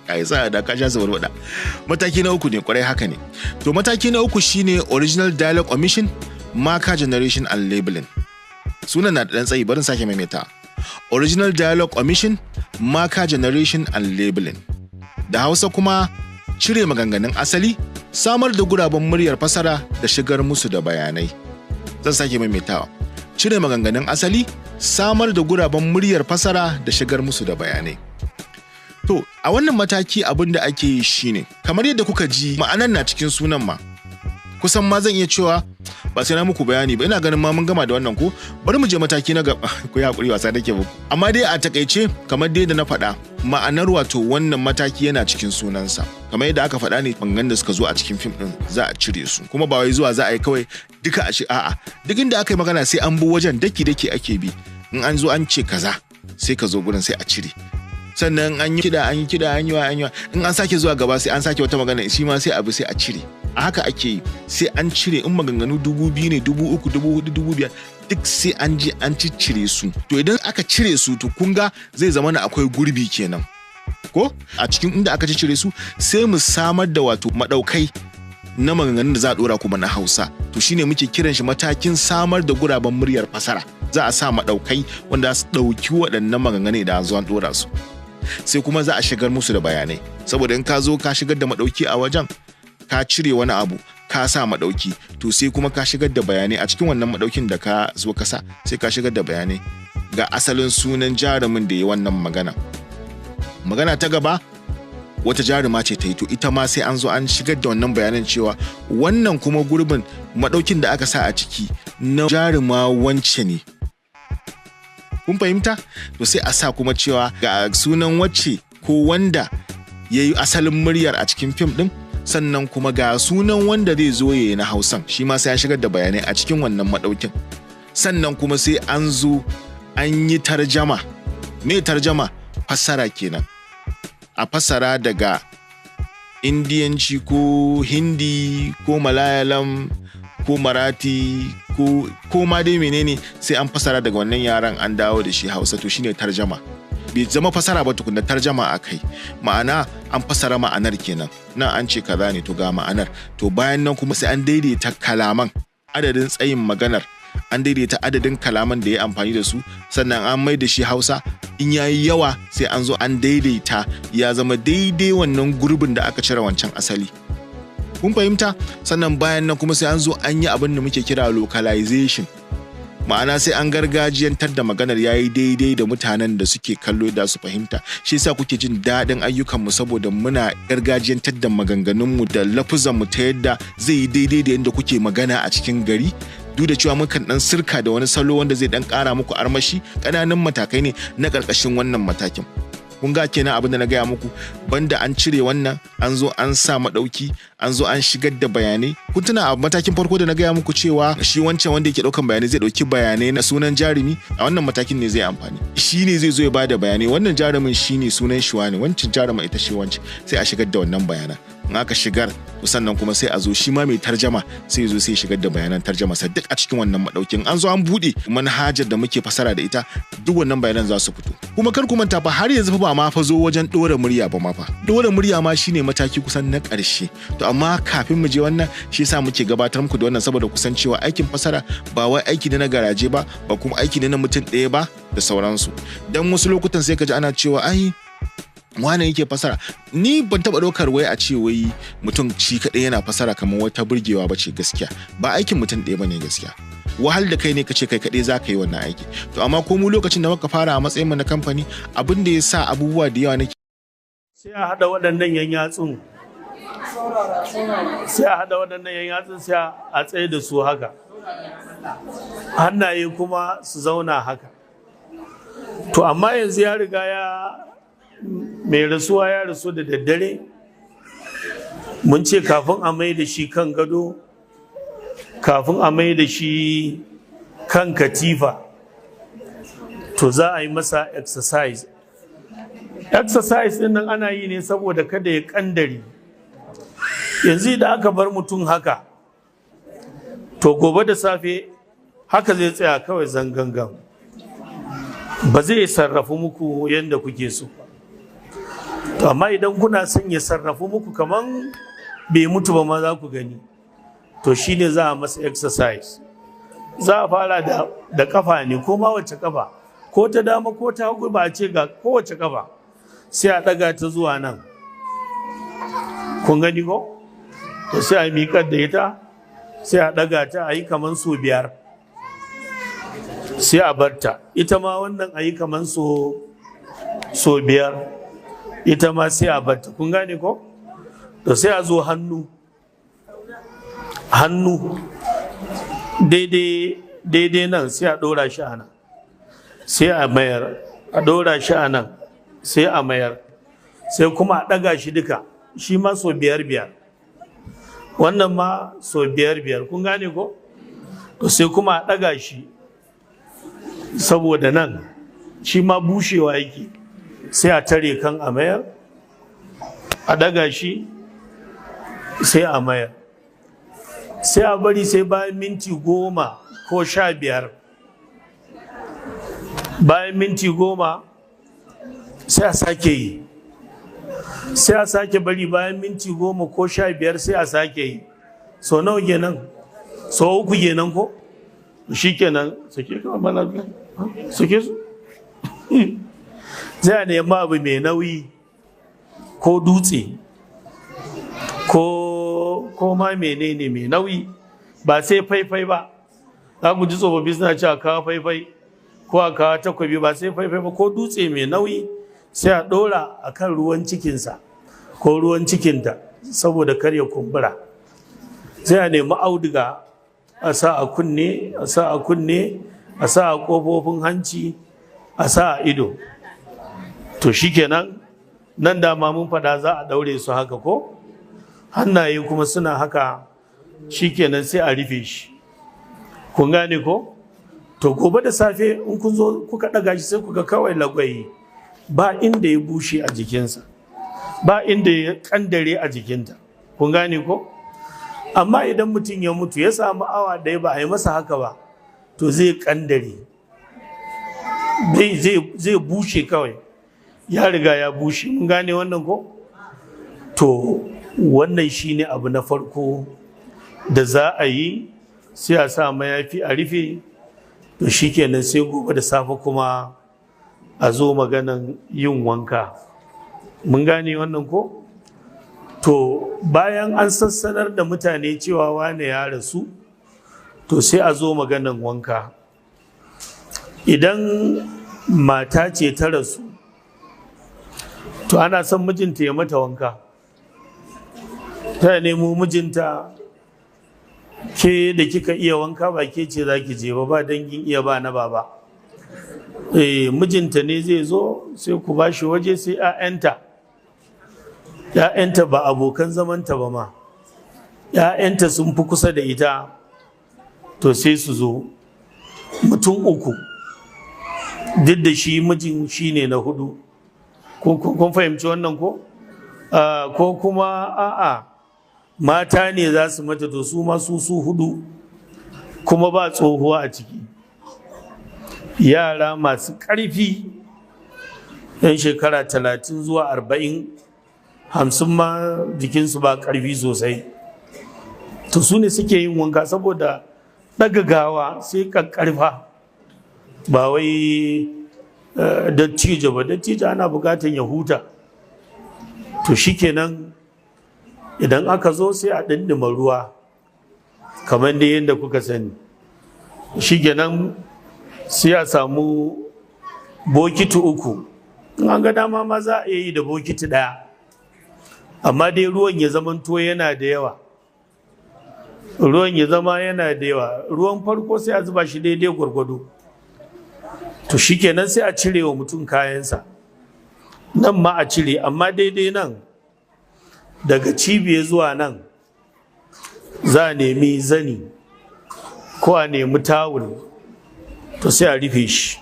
Ai sa da ka sha saburbuda. Mataki na uku ne, kwarai haka ne. To mataki na uku shine original dialogue omission, marker generation and labeling. Sunan na da dan tsayi, barin sake maimaita. Original dialogue omission, marker generation and labeling. Da Hausa kuma cire maganganun asali, samar da guraben muryar fasara da shigar musu da bayanai. Zan sake maimaitawa. Cire maganganun asali, samar da guraben muryar fasara da shigar musu da bayanai. To, a wannan mataki abin da ake yi shine, kamar yadda kuka ji ma'anar na cikin sunan ma. Kusan ma zan iya cewa ba sai na muku bayani ba, ina ganin ma mun gama da wannan ko. Bari mu je mataki na gaba. Ku hakuri wasa nake muku. Amma dai a takaice kamar dai da na faɗa, ma'anar wato wannan mataki yana cikin sunansa. Kamar yadda aka faɗa ne, bangan da suka zo a cikin fim din za a cire su. Kuma ba wai zuwa za a yi kawai duka a a'a. Duk inda aka yi magana sai an bi wajen daki ake bi. In an zo an ce kaza, sai ka zo gurin sai a cire. Sannan an yi kiɗa in an sake zuwa gaba sai an sake wata magana, shi ma sai abu sai a cire. A haka ake yi, sai an cire. In maganganu 2000 ne, 3000, 4000, 5000, duk sai an je an ciccire su. To idan aka cire su, to kun ga zai zama na akwai gurbi kenan, ko a cikin inda aka ciccire su sai mu samar da wato madaukai na maganganun da za a dora kuma na Hausa. To shine muke kiran shi matakin samar da guraben muryar fasara. Za a sa madaukai wanda su dauki waɗannan maganganun da zo an dora su. Sai kuma za a shigar musu da bayanai. Saboda in ka zo ka shigar da madauki a wajen, ka cire wani abu, ka sa madauki, to sai kuma ka shigar da bayanai a cikin wannan madaukin da ka zo ka sa, sai ka shigar da bayanai ga asalin sunan jarumin da ya wannan magana. Magana ta gaba wata jaruma ce ta yi, to ita ma sai an zo an shigar da wannan bayanan cewa wannan kuma gurbin madaukin da aka sa a ciki na jaruma wance ne. Kun fahimta? To sai a sa kuma cewa ga sunan wacce ko wanda ya yi asalin muryar a cikin fim ɗin, sannan kuma ga sunan wanda zai zo ya yi na Hausan, shi ma sai an shigar da bayanai a cikin wannan madaukin. Sannan kuma sai an zo an yi tarjama. Me tarjama? Fassara kenan. A fassara daga Indiyanci ko Hindi ko Malayalam ko Marathi ko ma dai menene, sai an fassara daga wannan yaran an dawo da shi Hausa, to shine tarjama. Bai zama fassara ba tukunna, tarjama akai. Ma'ana an fassara ma'anar kenan. Nan an ce kaza ne, to ga ma'anar. To bayan nan kuma sai an daidaita kalaman, adadin tsayin maganar, an daidaita adadin kalaman da ya amfani da su, sannan an mai da shi Hausa. In yayi yawa sai an zo an daidaita ya zama daidai wannan gurbin da aka cire wancan asali. Kun fahimta? Sannan bayan nan kuma sai an zo an yi abin da muke kira localization. Ma'ana sai an gargajiyantar da maganar yayi daidai da mutanen da suke kallo da su fahimta. Shi yasa kuke jin daɗin ayyukanmu, saboda muna gargajiyantar da maganganunmu da lafuzanmu ta yadda zai yi daidai da yadda kuke magana a cikin gari. Duk da cewa mukan dan sirka da wani salo wanda zai dan kara muku armashi, ƙananan matakai ne na ƙarƙashin wannan matakin. Kun ga kenan abin da na gaya muku, banda an cire wannan, an zo an sa madauki, an zo an shigar da bayanai. Kun tuna a matakin farko da na gaya muku cewa shi wancan wanda yake daukan bayanai zai dauki bayanai na sunan jarumi, a wannan matakin ne zai amfani. Shi ne zai zo ya bada bayanai, wannan jarumin shine sunan shi wani, wancan jarumin ita ce wancan, sai a shigar da wannan bayanan. In aka shigar, sannan kuma sai a zo shi ma mai tarjama sai ya zo sai shigar da bayanan tarjama sa duk a cikin wannan madaukin. An zo an bude manhajar da muke fasara da ita, duk wannan bayanan za su fito. Kuma kar ku manta fa har yanzu fa ba ma fa zo wajen dora murya ba ma fa. Dora murya ma shine mataki kusan na ƙarshe. To amma kafin mu je wannan, shi yasa muke gabatar muku da wannan, saboda kusan cewa aikin fasara ba wai aiki ne na garaje ba, ba kuma aiki ne na mutum ɗaya ba da sauransu. Dan wasu lokutan sai ka ji ana cewa ai wane yake fasara. Ni ban taba ɗaukar wai a ce wai mutum shi kaɗai yana fasara kamar wata burgewa ba ce gaskiya. Ba aikin mutum ɗaya bane gaskiya. Wahal da kai ne kace kai kaɗai za ka yi wannan aiki. To amma ko mu lokacin da muka fara a matsayin mu na kamfani, abin da ya sa abubuwa da yawa nake sai a haɗa waɗannan yan yatsun, sai a tsaye da su haka, hannaye kuma su zauna haka. To amma yanzu ya riga mai rasuwa ya rasu da daddare, mun ce kafin a mai da shi kan gado, kafin a mai da shi kan katifa, to za a yi masa exercise din nan ana yi ne saboda kada ya kandare. Yanzu da aka bar mutum haka, to gobe da safe haka zai tsaya kawai zangangan, ba zai sarrafa muku yadda kuke so. To amma idan kuna son ya sarrafa muku kaman bai mutu ba ma za ku gani, to shine za a masa exercise. Za a fara da kafa ne, ko ma wacce kafa, ko ta dama ko ta hagu, ba a ce ga kowace kafa, sai a daga ta zuwa nan. Kun gani ko? To sai a miƙar da ita, sai a daga ta a yi kaman so 5, sai a barta. Ita ma wannan a yi kaman so 5, ita ma sai a barta. Kun gane ko? To sai a zo hannu daidai nan, sai a ɗora shi a nan, sai a mayar, a ɗora shi a nan, sai a mayar, sai kuma a ɗaga shi duka, shi ma so 5, wannan ma so 5. Kun gane ko? To sai kuma a ɗaga shi, saboda nan shi ma bushewa yake, sai a tare kan a mayar, a ɗaga shi, sai a mayar, sai a bari sai bayan minti 10 ko 15. Bayan minti 10 sai a sake yi, sai a sake bari bayan minti 10 ko 15, sai a sake yi, so nawa kenan, so uku kenan ko shi kenan sake ka bala sake su zai nemi abu mai nauyi ko dutse ko ma menene mai nauyi ba sai faifai ba. Za ku ji tsofaffi suna cewa kawo faifai ko a kawo takwabi, ba sai faifai ba, ko dutse mai nauyi sai a ɗora a kan ruwan cikinsa ko ruwan cikinta saboda kar ya kumbura. Sai a nemi auduga a sa a kunne, a sa a kunne, a sa a ƙofofin hanci, a sa a ido. To shikenan nan dama mun faɗa za a ɗaure su haka ko hannaye kuma suna haka, shikenan sai a rufe shi. Kun gane ko? To gobe da safe in kun zo kuka ɗaga shi sai kuga kawai lagwai, ba inda ya bushe a jikinsa, ba inda ya kandare a jikinta. Kun gane ko? Amma idan mutum ya mutu ya samu awa ɗaya ba a yi masa haka ba, to zai kandare, zai bushe kawai, ya riga ya bushe. Mun gane wannan ko? To wannan shine abu na farko da za a yi, sai a sa mayafi a rufe. To shikenan sai gobe da safe kuma a zo maganan yin wanka. Mun gane wannan ko? To bayan an sassanar da mutane cewa wane ya rasu, to sai a zo maganan wanka. Idan mata ce ta rasu, to ana son mijinta ya mata wanka. Ta nemo mijinta, ke da kika iya wanka ba ke ce za ki je ba dangin iya ba na baba. Mijinta ne zai zo, sai ku ba shi waje, sai 'ya'yanta ba abokan zamanta ba ma, 'ya'yanta sun fi kusa da ita, to sai su zo mutum uku, duk da shi mijin shi ne na hudu. Kun fahimci wannan ko? Ko kuma a'a mata ne za su mata, to su masu su hudu kuma ba tsohuwa a ciki, yara masu ƙarfi, 'yan shekara 30 zuwa 40, 50 ma jikinsu ba ƙarfi sosai. To su ne suke yin wanka, saboda ɗaga gawa sai ƙarfa, ba wai dattijo ba. Dattijo ana buƙatar ya huta. To shikenan idan aka zo sai a ɗinɗima ruwa kamar da yadda kuka sani. Shikenan sai a samu bokiti uku, in an ga dama ma za a yi da bokiti ɗaya, amma dai ruwan ya zamanto yana da yawa. Ruwan ya zama yana da yawa. Ruwan farko sai a zuba shi daidai gwargwado. To shikenan sai a cire wa mutum kayansa, nan ma a cire, amma daidai nan daga cibiya zuwa nan za a nemi zani ko a nemi tawul, to sai a rufe shi.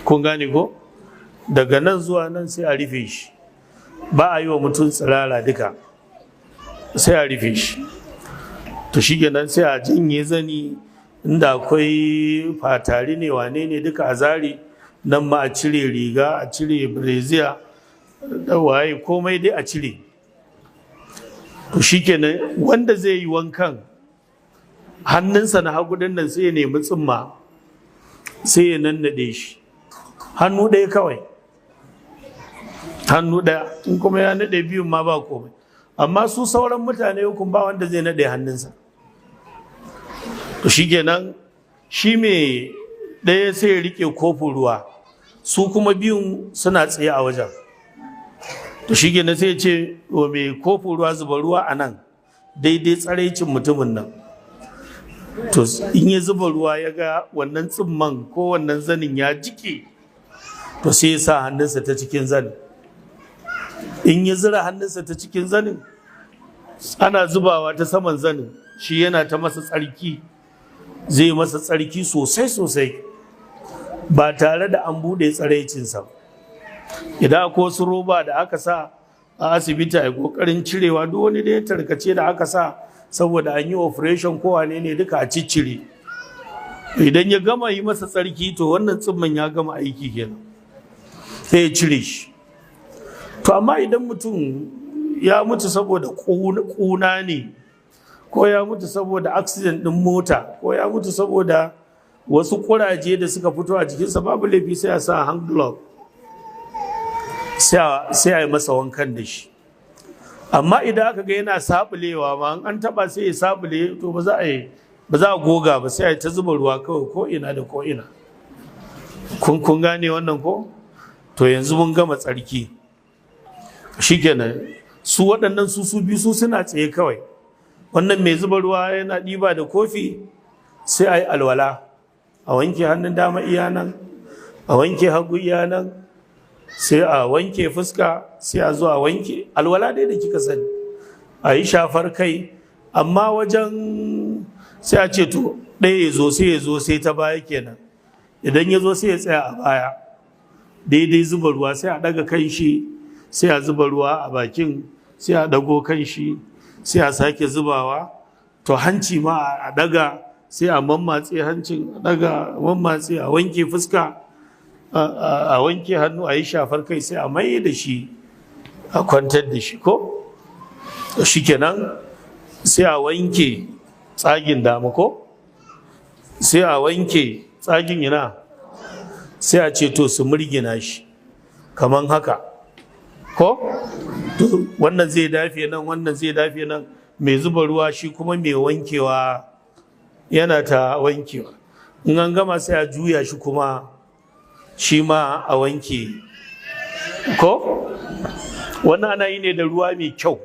Kun gane ko? Daga nan zuwa nan sai a rufe shi, ba a yi wa mutum tsirara duka, sai a rufe shi. To shi kenan sai a janye zani, inda akwai fatari ne wane ne duka a zari, nan ma a cire riga, a cire breziya da waye, komai dai a cire. To shi kenan wanda zai yi wankan, hannunsa na hagu nan sai ya nemi tsumma, sai ya nannaɗe shi, hannu ɗaya kawai, hannu ɗaya. In kuma ya naɗe biyun ma ba komai, amma su sauran mutane hukun ba wanda zai naɗe hannunsa. To shi kenan shi mai ɗaya sai ya riƙe kofin ruwa, su kuma biyun suna tsaye a wajen. To shi kenan sai ya ce wa mai kofin ruwa zuba ruwa a nan daidai tsaraicin mutumin nan. To in ya zuba ruwa ya ga wannan tsimman ko wannan zanin ya jike, to sai ya sa hannunsa ta cikin zanin. In ya zira hannunsa ta cikin zanin, ana zubawa ta saman zanin, shi yana ta masa tsarki, zai masa tsarki sosai sosai, ba tare da an buɗe tsaraicinsa. Idan akwai wasu roba da aka sa a asibiti a kokarin cirewa, duk wani da ya tarkace da aka sa saboda an yi operation ko wane ne duka a ciccire. Idan ya gama yi masa tsarki, to wannan tsimman ya gama aiki kenan, sai ya cire shi. To amma idan mutum ya mutu saboda ƙuna ne ko ya mutu saboda accident ɗin mota ko ya mutu saboda wasu kuraje da suka fito a jikinsa, babu laifi sai a sa hand glove sai a yi masa wankan da shi. Amma idan aka ga yana sabulewa ma an taba sai ya sabule, to ba za a goga ba, sai a yi ta zuba ruwa kawai ko ina da ko ina. Kun gane wannan ko? To yanzu mun gama tsarki shikenan. Su waɗannan su biyu su suna tsaye kawai, wannan mai zuba ruwa yana ɗiba da kofi, sai a yi alwala, a wanke hannun dama iya nan, a wanke hagu iya nan, sai a wanke fuska, sai a zo a wanke alwala dai da kika sani, a yi shafar kai. Amma wajen sai a ce to ɗaya ya zo sai ta baya kenan. Idan ya zo sai ya tsaya a baya daidai zuba ruwa, sai a ɗaga kan shi, sai a zuba ruwa a bakin, sai a ɗago kan shi, sai a sake zubawa. To hanci ma a ɗaga, sai a mammatse hancin, a ɗaga mammatse, a wanke fuska, a wanke hannu, a yi shafar kai, sai a mai da shi, a kwantar da shi ko shi kenan. Sai a wanke tsagin dama ko, sai a wanke tsagin yana, sai a ce to su murgina shi kaman haka ko, to wannan zai dafe nan, wannan zai dafe nan. Mai zuba ruwa shi kuma mai wankewa yana ta wankewa. In an gama sai a juya shi kuma shi ma a wanke ko. Wannan ana yi ne da ruwa mai kyau,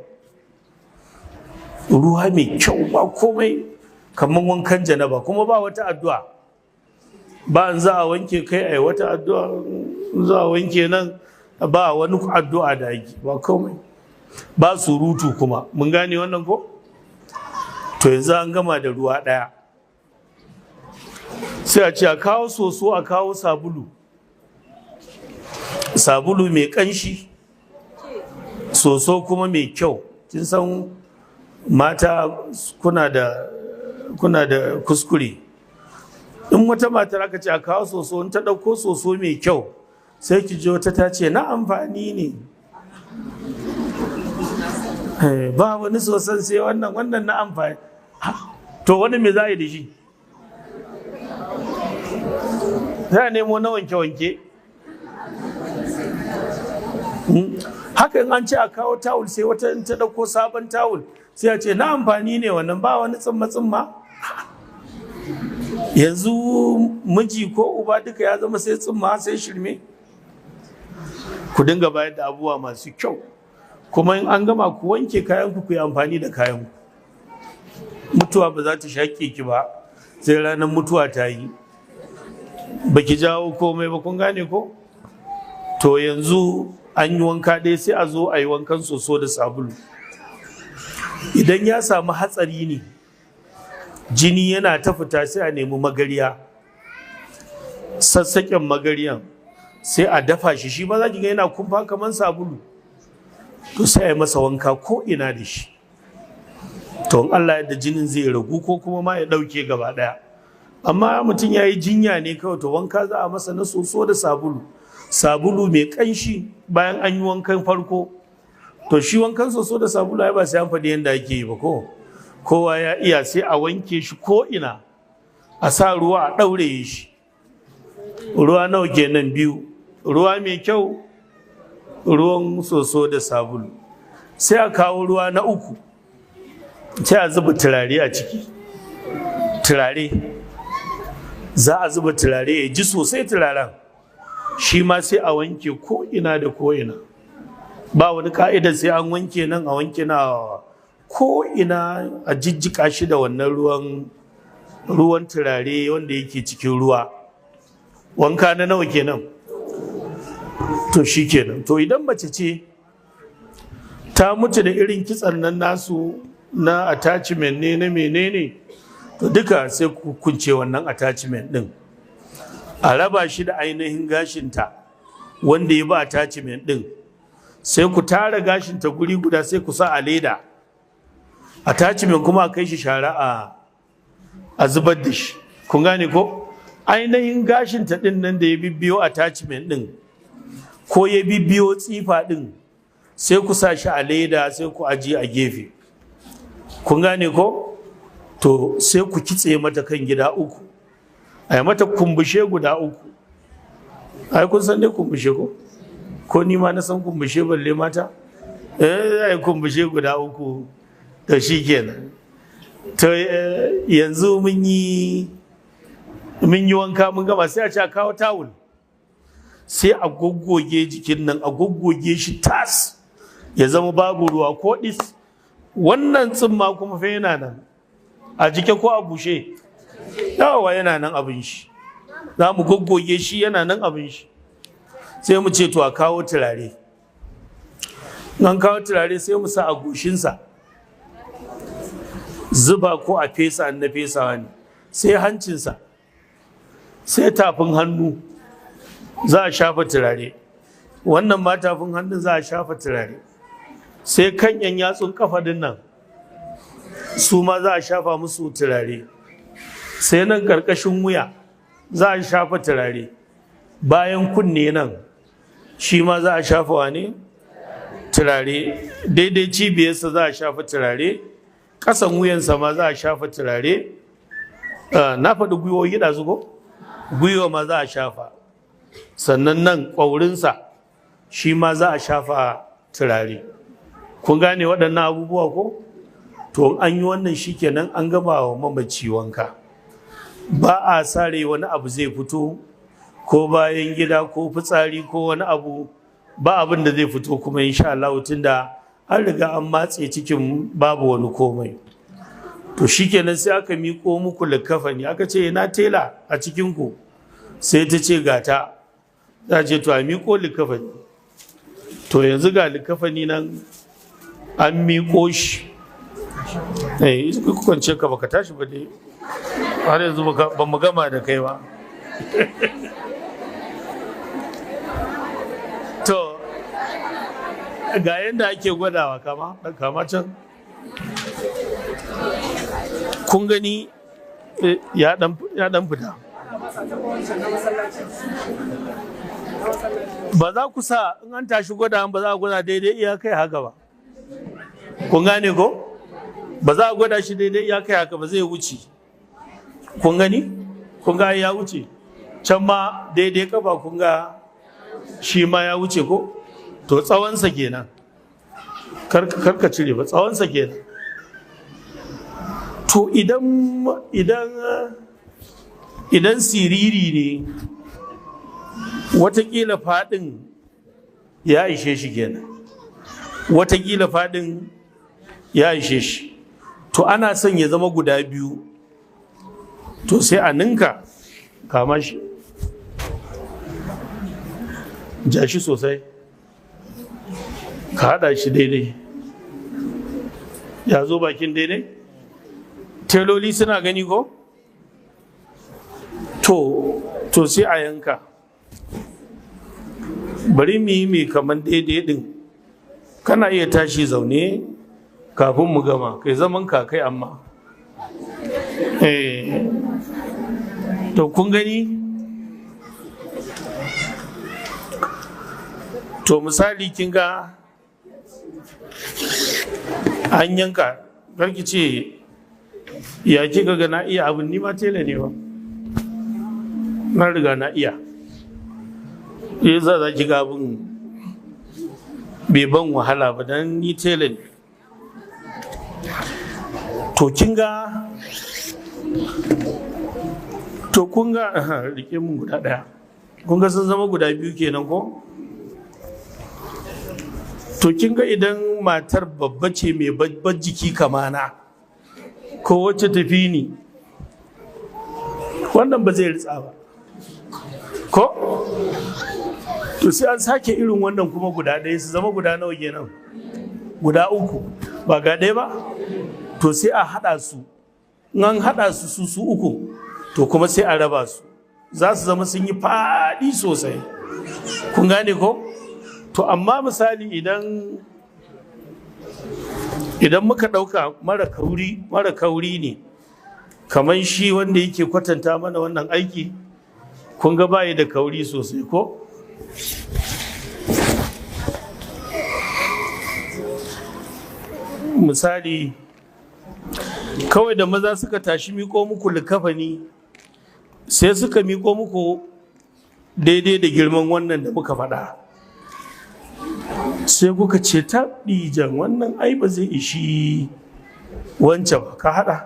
ruwa mai kyau, ba komai, kamar wankan janaba, kuma ba wata addu'a. Ba an za a wanke kai a yi wata addu'a, za a wanke nan ba wani addu'a da ake, ba komai, ba surutu kuma. Mun gane wannan ko? To yanzu an gama da ruwa ɗaya, sai a ce a kawo soso, a kawo sabulu, sabulu mai ƙanshi, soso kuma mai kyau. Kin san mata kuna da kuskure. In wata matar aka ce a kawo soso, in ta ɗauko soso mai kyau, sai ki ji wata ta ce na amfani ne, ba wani soson sai wannan na amfani. To wani me za a yi da shi? Za a nemo na wanke-wanke. Haka in an ce a kawo tawul, sai wata in ta ɗauko sabon tawul, sai a ce na amfani ne, wannan ba wani tsimma-tsimma. Yanzu miji ko uba duka ya zama sai tsimma sai shirme. Ku dinga bayar da abubuwa masu kyau, kuma in an gama ku wanke kayanku, ku yi amfani da kayanku. Mutuwa ba za ta shaƙe ki ba sai ranar mutuwa ta yi, baki jawo komai ba. Kun gane ko? To yanzu an yi wanka ɗaya, sai a zo a yi wankan soso da sabulu. Idan ya samu hatsari ne, jini yana ta fita, sai a nemi magariya, sassaƙen magariyan, sai a dafa shi, shi ba za ki ga yana kumfa kamar sabulu. To sai a yi masa wanka ko ina da shi. To in Allah yadda jinin zai ragu ko kuma ma ya ɗauke gaba ɗaya. Amma mutum ya yi jinya ne kawai, to wanka za a masa na soso da sabulu, sabulu mai ƙanshi bayan an yi wankan farko. To shi wankan soso da sabulu ai ba sai an faɗi yadda ake yi ba ko, kowa ya iya. Sai a wanke shi ko ina, a sa ruwa a ɗaure shi. Ruwa nawa kenan? 2. Ruwa mai kyau, ruwan soso da sabulu. Sai a kawo ruwa na 3, sai a zuba turare a ciki. Turare za a zuba turare ya ji sosai turaren, shi ma sai a wanke ko ina da ko ina. Ba wani ka'idar sai an wanke nan a wanke na, ko ina a jijjika shi da wannan ruwan turare wanda yake cikin ruwa. Wanka na nawa kenan? To shi kenan. To idan mace ce ta mutu da irin kitsan nan nasu na attachment ne na menene, to duka sai ku kunce wannan attachment din, a raba shi da ainihin gashinta wanda ya ba attachment din, sai ku tara gashinta guri guda, sai ku sa a leda. Attachment kuma a kai shi shara a zubar da shi. Kun gane ko? Ainihin gashinta din nan da ya bibbiyo attachment din ko ya bibbiyo tsifa din, sai ku sa shi a leda, sai ku ajiye a gefe. Kun gane ko? to sai ku kitse mata kan gida uku, a yi mata kumbushe guda uku. Ai kun san dai kumbushe ko ni ma na san kumbushe balle mata. Ai kumbushe guda uku to shi kenan. To yanzu mun yi wanka mun gama, sai a ce a kawo tawul, sai a goggoge jikin nan, a goggoge shi tas ya zama babu ruwa ko dis. Wannan tsimma kuma fa yana nan a jike ko a bushe, yawa yana nan abin shi, za mu goggoge shi yana nan abin shi. Sai mu ce to a kawo turare, an kawo turare sai mu sa a goshinsa, zuba ko a fesa na fesawa ne, sai hancinsa, sai tafin hannu za a shafa turare, wannan ma tafin hannun za a shafa turare, sai kan yan yatsun kafa din nan su ma za a shafa musu turare, sai nan karkashin wuya za a shafa turare, bayan kunne nan shi ma za a shafa wane turare, daidai cibiyarsa za a shafa turare, ƙasan wuyansa ma za a shafa turare. Na faɗi gwiwoyi ɗazu ko? Gwiwa ma za a shafa, sannan nan ƙwaurinsa shi ma za a shafa turare. Kun gane waɗannan abubuwa ko? To an yi wannan shi kenan an gama wa mamaci wanka. Ba a sare wani abu zai fito, ko bayan gida ko fitsari ko wani abu, ba abin da zai fito kuma insha Allah, tunda an riga an matse cikin babu wani komai. To shikenan sai aka miƙo muku likafani, aka ce na tela a cikinku, sai ta ce gata, za ce to a miƙo likafani. To yanzu ga likafani nan an miƙo shi. Kwance ka baka tashi ba dai, har yanzu ba mu gama da kai ba. To ga yadda ake gwadawa, kama can kun gani ya dan fita. Ba za ku sa in an tashi gwada, ba za a gwada daidai iyakai haka ba. Kun gane ko? Ba za a gwada shi daidai iyakai haka ba, zai wuce. Kun gani? Kun ga ya wuce. Can ma daidai kafa kun ga shi ma ya wuce ko? To tsawonsa kenan. Karka cire ba, tsawonsa kenan. To idan siriri ne, watakila faɗin ya ishe shi kenan, watakila faɗin ya ishe shi. To ana son ya zama guda biyu, to sai a ninka, kama shi, ja shi sosai, ka haɗa shi daidai, ya zo bakin daidai. Teloli suna gani ko? To sai a yanka, bari mu yi mai kaman daidai din. Kana iya tashi zaune kafin mu gama, kai zaman ka kai amma. To kun gani? To misali kin ga an yanka, karki ce ya kika ga na iya abin, ni ma tela ne ba, na riga na iya. Za ki ga abin bai ban wahala ba, dan ni tela ne. To kin ga, to kun ga, rike mun guda ɗaya, kun ga sun zama guda biyu kenan ko? To kin ga idan matar babba ce mai babban jiki kamana, ko wacce tafi ni, wannan ba zai ritsa ba ko? To sai an sake irin wannan kuma guda ɗaya, su zama guda nawa kenan? Guda uku, ba ga ɗaya ba? To sai a haɗa su, in an haɗa su uku, to kuma sai a raba su, za su zama sun yi faɗi sosai. Kun gane ko? To amma misali idan muka ɗauka mara kauri ne, kamar shi wanda yake kwatanta mana wannan aiki, kun ga bayi da kauri sosai ko? Misali kawai da maza suka tashi miko muku likafani sai suka miko muku daidai da girman wannan da muka faɗa, sai kuka ce ta ɗijan wannan ai ba zai ishi wancan ba, ka haɗa.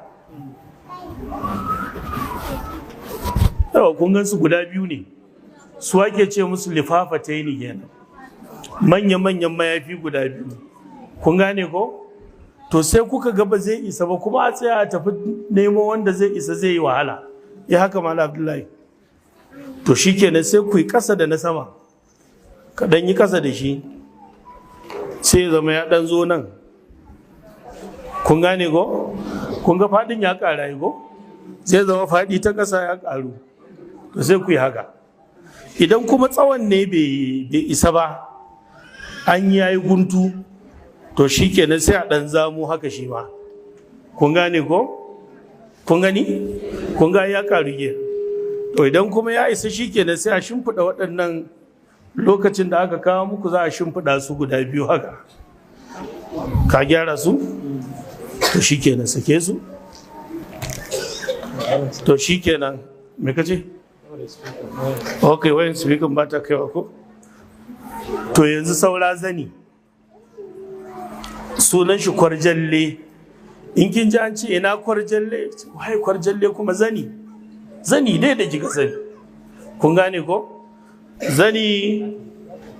Yawa kun gansu guda biyu ne, su ake ce musu lifafa ta yi kenan, manya-manyan mayafi guda biyu, kun gane ko? To sai kuka ga ba zai isa ba, kuma a tsaya a tafi nemo wanda zai isa zai yi wahala, ya haka mala Abdullahi. To shi kenan sai ku yi ƙasa da na sama, kaɗan yi ƙasa da shi sai ya zama ya ɗan zo nan, kun gane ko? Kun ga faɗin ya ƙara yi ko? Zai zama faɗi ta ƙasa ya ƙaru, to sai ku yi haka. Idan kuma tsawon ne bai isa ba, an yayi guntu, to shi kenan sai a ɗan zamo haka shi ma, kun gane ko? Kun gani? Kun ga ya ƙaru ke. To idan kuma ya isa shi kenan sai a shimfiɗa waɗannan, lokacin da aka kawo muku za a shimfiɗa su guda biyu haka, ka gyara su? To shi kenan sake su? To shi kenan me ka ce? Ok, wayan speaker ba ta kaiwa ko? To yanzu saura zani, sunan shi kwarjalle. In kin ji an ce ina kwarjalle, wai kwarjalle kuma zani dai da kika sani, kun gane ko? Zani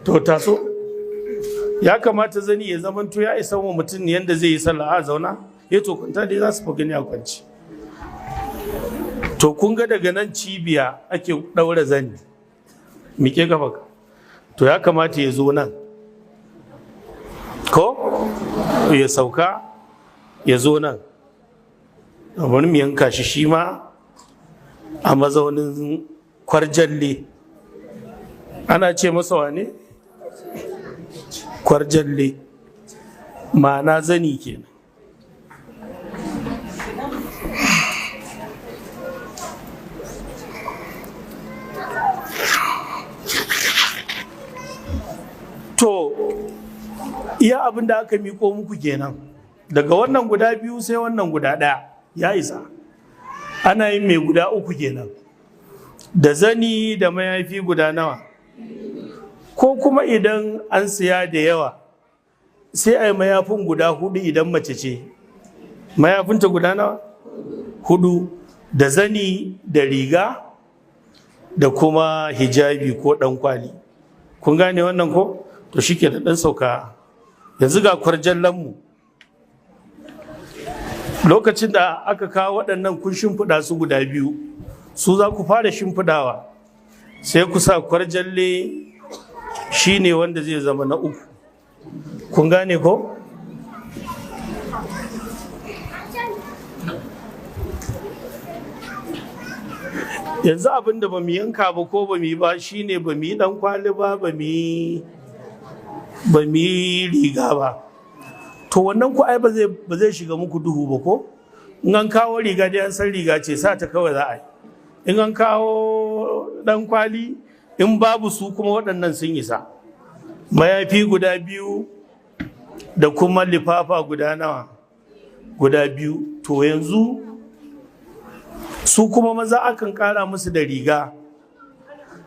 to taso, ya kamata zani ya zamanto ya isa wa mutum yadda zai yi sallah. A zauna ya to kwanta dai za su fi gani a kwanci. To kun ga daga nan cibiya ake ɗaura zani, miƙe gaba, to ya kamata ya zo nan ko ya sauka ya zo nan, bari mu yanka shi ma a mazaunin kwarjalle. Ana ce masa wane? Kwarjalle, ma'ana zani kenan. To iya abin da aka miko muku kenan, daga wannan guda biyu sai wannan guda ɗaya ya isa. Ana yin mai guda uku kenan, da zani da mayafi guda nawa, ko kuma idan an siya da yawa sai a yi mayafin guda hudu. Idan mace ce mayafinta guda nawa? Hudu, da zani da riga da kuma hijabi ko ɗankwali. Kun gane wannan ko? To shi ke da ɗan sauka. Yanzu ga kwarjallanmu, lokacin da aka kawo waɗannan kun shimfiɗa su guda biyu, su za ku fara shimfiɗawa, sai ku sa kwarjalle shi ne wanda zai zama na uku. Kun gane ko? Yanzu abin da ba mu yanka ba ko ba mu yi ba shi ne ba mu yi ɗan kwali ba, ba mu yi riga ba. To wannan ku ai ba zai shiga muku duhu ba ko? In an kawo riga dai an san riga ce, sa ta kawai za a yi. In an kawo ɗan kwali, in babu su kuma waɗannan sun isa. Mayafi guda biyu da kuma lifafa guda nawa? Guda biyu. To yanzu su kuma maza akan ƙara musu da riga,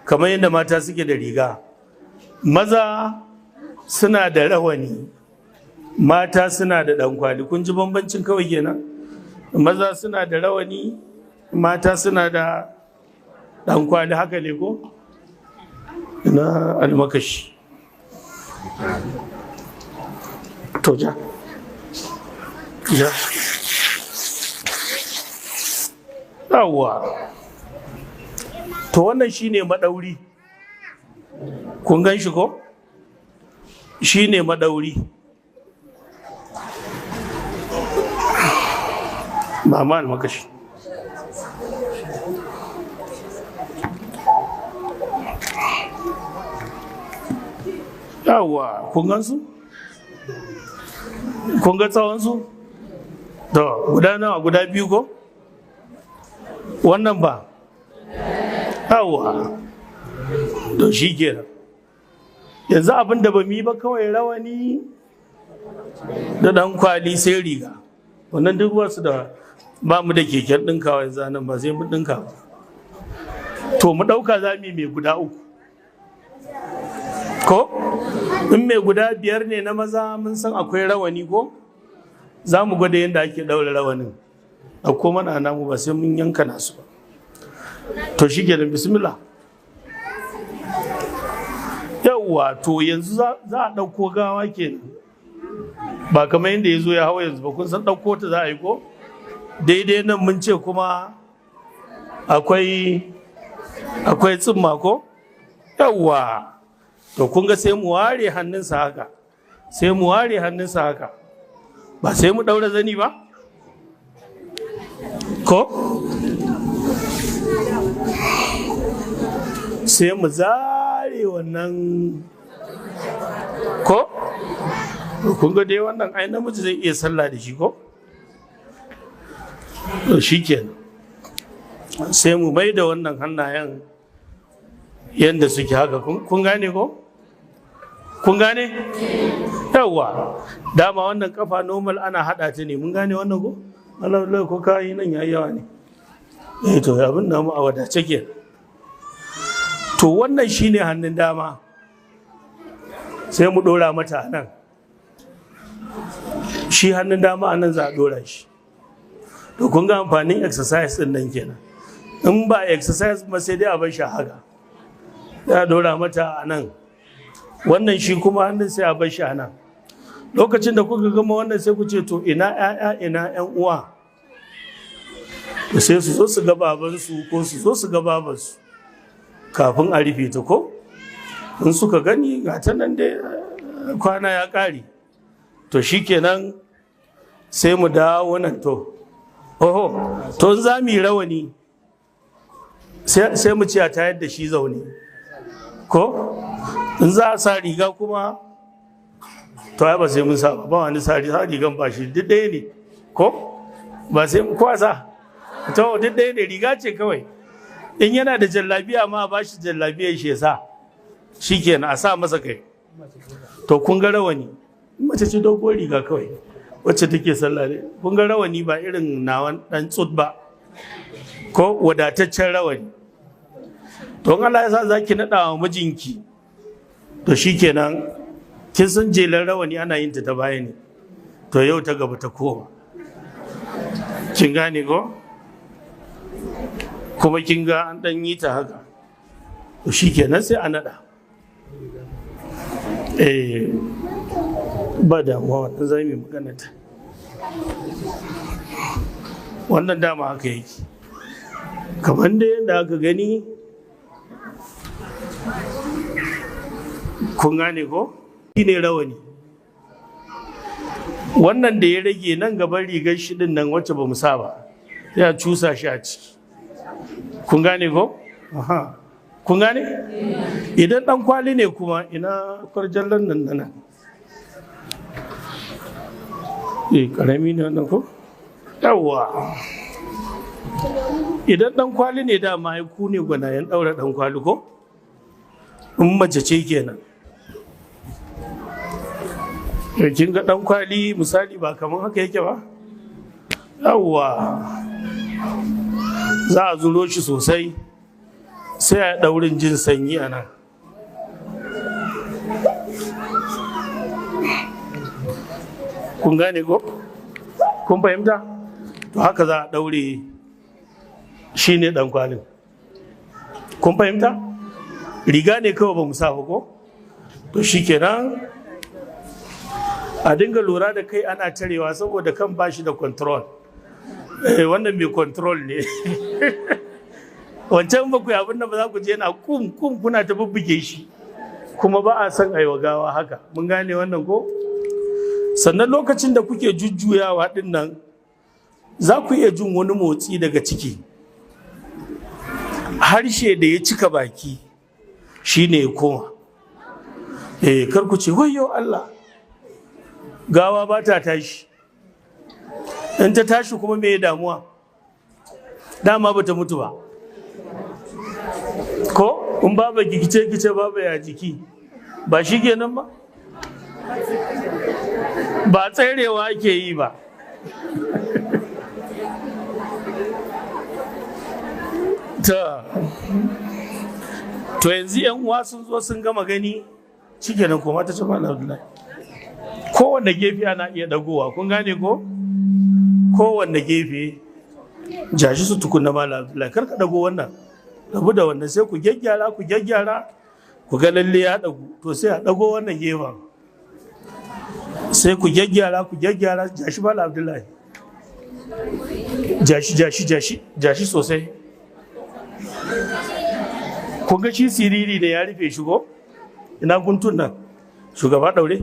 kamar yadda mata suke da riga. Maza suna da rawani, mata suna da ɗankwali. Kun ji bambancin kawai kenan? Maza suna da rawani, mata suna da ɗankwali, haka ne ko? Na almakashi. To ja. Yawwa. To wannan shine maɗauri. Kun gan shi ko? Shine maɗauri. Mama almakashi. Yawwa, kun gan su? Kun ga tsawon su? To, guda nawa? Guda biyu ko? Wannan ba? Yawwa. To shi kenan. Yanzu abin da ba mu yi ba kawai rawani da ɗan kwali sai riga. Wannan duk wasu da ba mu da keken ɗinkawa yanzu nan ba sai mu ɗinka ba. To mu ɗauka za mu yi mai guda uku ko in mai guda 5 ne na maza mun san akwai rawani ko za mu gwada yadda ake ɗaura rawanin ɗauko mana namu ba sai mun yanka nasu ba. To shi kenan bismillah. Yawwa to yanzu za a ɗauko gawa kenan ba kamar yadda ya zo ya hawa yanzu ba kun san ɗauko ta za a yi ko daidai nan mun ce kuma akwai tsimma ko yawwa to kun ga sai mu ware hannunsa haka ba sai mu ɗaura zani ba ko sai mu zare wannan ko kun ga dai wannan ai namiji zai iya sallah da shi ko shi kenan sai mu mai da wannan hannayen yadda suke haka kun gane ko kun gane yawa dama wannan kafa normal ana hada ta ne mun gane wannan ko Allah ko kai nan yayi yawa ne to abin namu a wadace ke to wannan shine hannun dama sai mu dora mata nan shi hannun dama anan za a dora shi to kun ga amfanin exercise din nan kenan in ba exercise ba sai dai a bar shi haka ya dora mata a nan wannan shi kuma hannun sai a bar shi a nan lokacin da kuka gama wannan sai ku ce to ina ƴaƴa ina ƴan uwa to sai su zo su ga babansu ko su zo su ga babansu kafin a rufe ta ko in suka gani ga ta nan dai kwana ya ƙare to shikenan sai mu dawo nan to to in za mu yi rawani sai mu ci a tayar da shi zaune ko in za a sa riga kuma to ai ba sai mun sa ba wani sa rigan ba shi duk ɗaya ne ko ba sai mu kwasa to duk ɗaya ne riga ce kawai in yana da jallabiya ma ba shi jallabiyar shi ya sa shikenan a sa masa kai to kun ga rawani mace ce dogon riga kawai wacce take sallah ne kun ga rawani ba irin nawan dan tsut ba ko wadataccen rawani to in Allah ya sa zaki nada wa mijinki to shikenan kin san jelan rawani ana yin ta baya ne to yau ta gaba ta koma kin gane ko kuma kin ga an dan yi ta haka to shikenan sai a nada ba damuwa wannan zai mai magana ta wannan dama haka yake kamar da yadda aka gani kun gane ko shi ne rawani wannan da ya rage nan gaban rigar shi din nan wacce ba mu sa ba ya cusa shi a ciki kun gane ko kun gane idan dan kwali ne kuma ina kwarjallan nan nan karami ne wannan ko yawwa idan dan kwali ne dama ya ku ne gwanayen daura dan kwali ko in mace ce kenan kin ga dan kwali misali ba kaman haka yake ba yawwa za a zuro shi sosai sai a daurin jin sanyi a nan kun gane ko kun fahimta to haka za a daure shi ne dan kwalin kun fahimta riga ne kawai ba mu sa ba ko to shikenan a dinga lura da kai ana tarewa saboda kan bashi da control wannan mai control ne wancan ba ku abin da ba za ku je yana kum kuna ta bubbuge shi kuma ba a son aiwa gawa haka mun gane wannan ko sannan lokacin da kuke jujjuyawa din nan za ku iya jin wani motsi daga ciki harshe da ya cika baki shine ya koma kar ku ce wayyo Allah gawa ba ta tashi in ta tashi kuma me damuwa dama ba ta mutu ba ko in baba gice baba ya jiki ba shi kenan ba ba tserewa ake yi ba to yanzu yan uwa sun zo sun gama gani shikenan koma ta ce Malam Abdullahi kowanne gefe ana iya dagowa kun gane ko kowanne gefe jashi su tukunna Malam Abdullahi kar ka dago wannan rabu da wannan sai ku gyaggyara ku ga lalle ya dagu to sai a dago wannan gefen sai ku gyaggyara jashi Malam Abdullahi jashi sosai kun ga shi siriri da ya rufe shigo ina guntun nan shugaba daure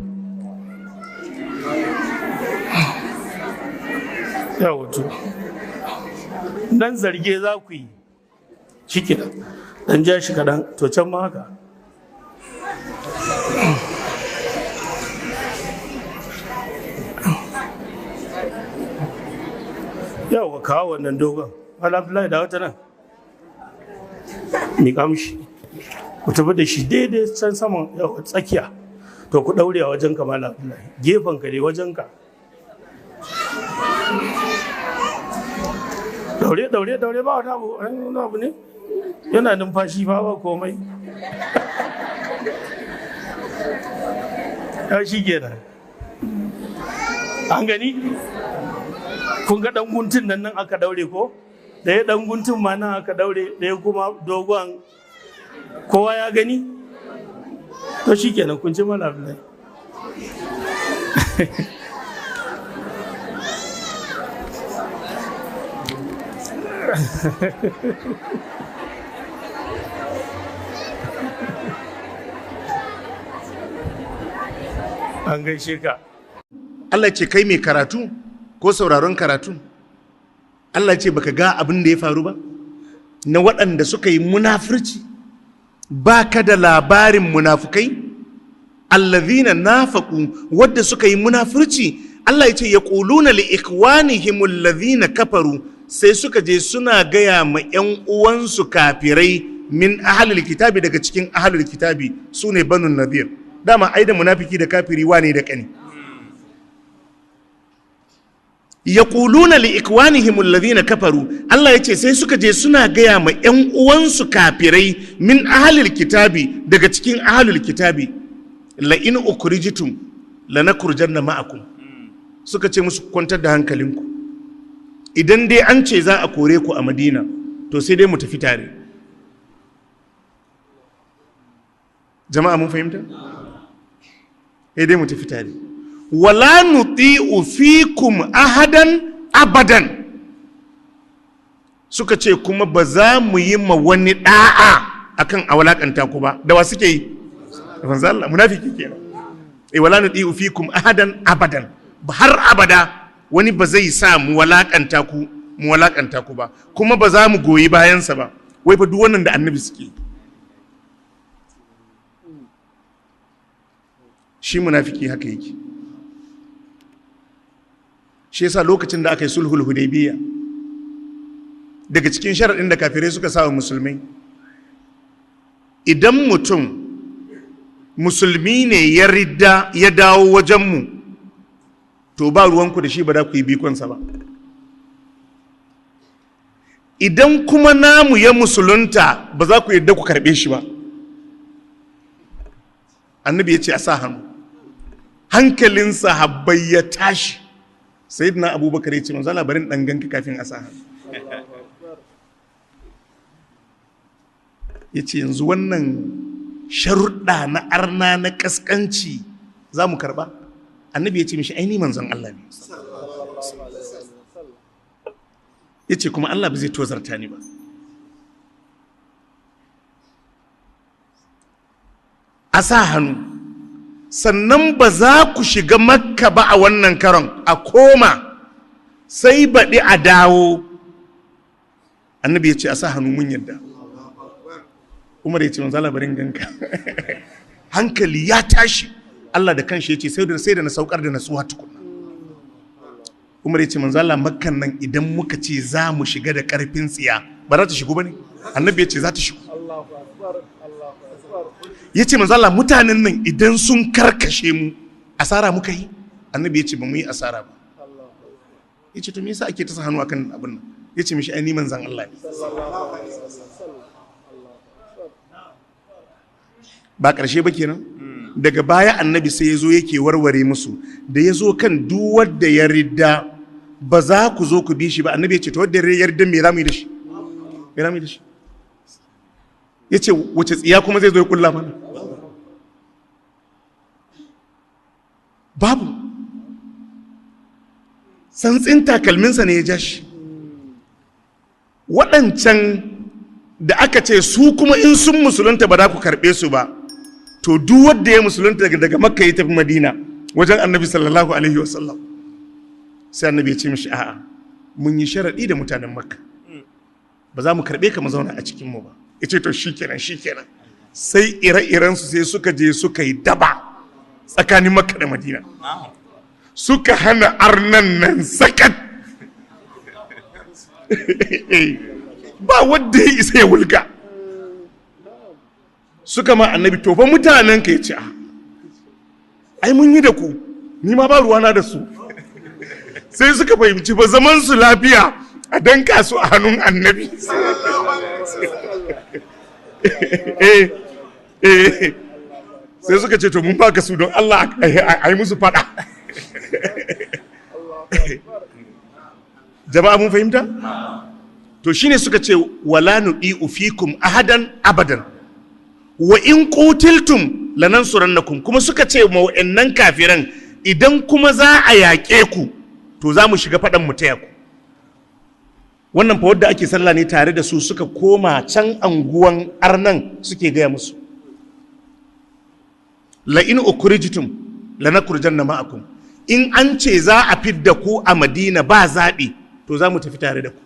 ya wato dan zarge za ku yi ciki dan ja shi kadan to can ma haka yawa kawo wannan dogon Abdullahi da wata nan mi kamshi ku tafi da shi daidai can saman tsakiya to ku daure a wajen ka Malam Abdullahi gefen ka dai wajen ka daure ba wata abu ne yana numfashi ba komai ya shi kenan an gani kun ga dan guntun nan aka daure ko ɗaya dan guntun ma nan aka daure ɗaya kuma dogon kowa ya gani to shi kenan kun ci Malam Abdullahi an gaishe ka Allah ce kai mai karatu ko sauraron karatu Allah ce baka ga abin da ya faru ba na waɗanda suka yi munafurci baka da labarin munafukai allazina nafaqu wadda suka yi munafurci Allah ya ce yaquluna li ikwanihim allazina kafaru sai suka je suna gaya ma ƴan uwansu kafirai min ahlul kitabi daga cikin ahlul kitabi sune banu nadir dama ai da munafiki da kafiri wane da kani yaquluna li ikwanihim alladhina kafaru Allah yace sai suka je suna gaya ma ƴan uwansu kafirai min ahlil kitabi daga cikin ahlul kitabi la in ukrijitum lanakurjanna ma'akum suka ce musu kwantar da hankalinku idan dai an ce za a kore ku a Madina to sai dai mu tafi tare jama'a mun fahimta sai dai mu tafi tare wala nuti'u fikum ahadan abadan suka ce kuma ba za mu yi ma wani da'a akan awalakanta ku ba da wa suke yi manzo Allah munafiki kenan wala nuti'u fikum ahadan abadan har abada wani ba zai sa mu walakanta ku ba kuma ba za mu goyi bayansa ba wai fa duk wannan da annabi suke shi munafiki haka yake shi yasa lokacin da aka yi sulhul hudaybiya daga cikin sharaɗin da kafirai suka sa wa musulmai idan mutum musulmi ne ya ridda ya dawo wajenmu to ba ruwanku da shi ba da ku yi bikonsa ba idan kuma namu ya musulunta ba za ku yadda ku karɓe shi ba annabi ya ce a sa hannu hankalin sahabbai ya tashi sayyidina abubakar ya ce manzo labarin dan ganka kafin a sa hannu ya ce yanzu wannan sharuɗa na arna na ƙasƙanci za mu karɓa annabi ya ce mishi aini manzon Allah ne ya ce kuma Allah ba zai tozarta ni ba a sa hannu sannan ba za ku shiga makka ba a wannan karon a koma sai baɗi a dawo annabi ya ce a sa hannu mun yadda umar ya ce manzo labarin ganka hankali ya tashi Allah da kanshi ya ce sai da na saukar da nasuwa tukunna umar ya ce manzo Allah makkan nan idan muka ce za mu shiga da karfin tsiya ba za ta shigo bane annabi ya ce za ta shigo ya ce manzo Allah mutanen nan idan sun karkashe mu asara muka yi annabi ya ce ba mu yi asara ba ya ce to me yasa ake ta sa hannu akan abin nan ya ce mishi ai ni manzon Allah ne ba ƙarshe ba kenan daga baya annabi sai ya zo yake warware musu da ya zo kan duk wanda ya ridda ba za ku zo ku bi shi ba annabi ya ce to wanda ya ridda me ramu da shi ya ce wace tsiya kuma zai zo ya kulla mana babu santsin takalminsa ne ya ja shi waɗancan da aka ce su kuma in sun musulunta ba za ku karɓe su ba to duk wanda ya musulunta daga makka ya tafi madina wajen annabi sallallahu alaihi wasallam sai annabi ya ce mishi a'a mun yi sharaɗi da mutanen makka ba za mu karɓe ka mu zauna a cikinmu ba ya ce to shikenan sai ire-irensu sai suka je suka yi daba tsakanin makka da madina suka hana arnan nan sakat ba wadda ya isa ya wulga suka ma annabi to fa mutanen ka yace ai mun yi da ku ni ma ba ruwana da su sai suka fahimci ba zaman su lafiya a danka su a hannun annabi sai suka ce to mun baka su don Allah a yi musu fada jama'a mun fahimta to shine suka ce wala nudi'u fikum ahadan abadan wa in qutiltum lanansurannakum kuma suka ce ma wa'annan kafiran idan kuma za a yaƙe ku to za mu shiga faɗan mu taya ku wannan fa wadda ake sallah ne tare da su suka koma can anguwan arnan suke gaya musu la in ukrijtum lanakhrujanna ma'akum in an ce za a fidda ku a Madina ba zaɓi to za mu tafi tare da ku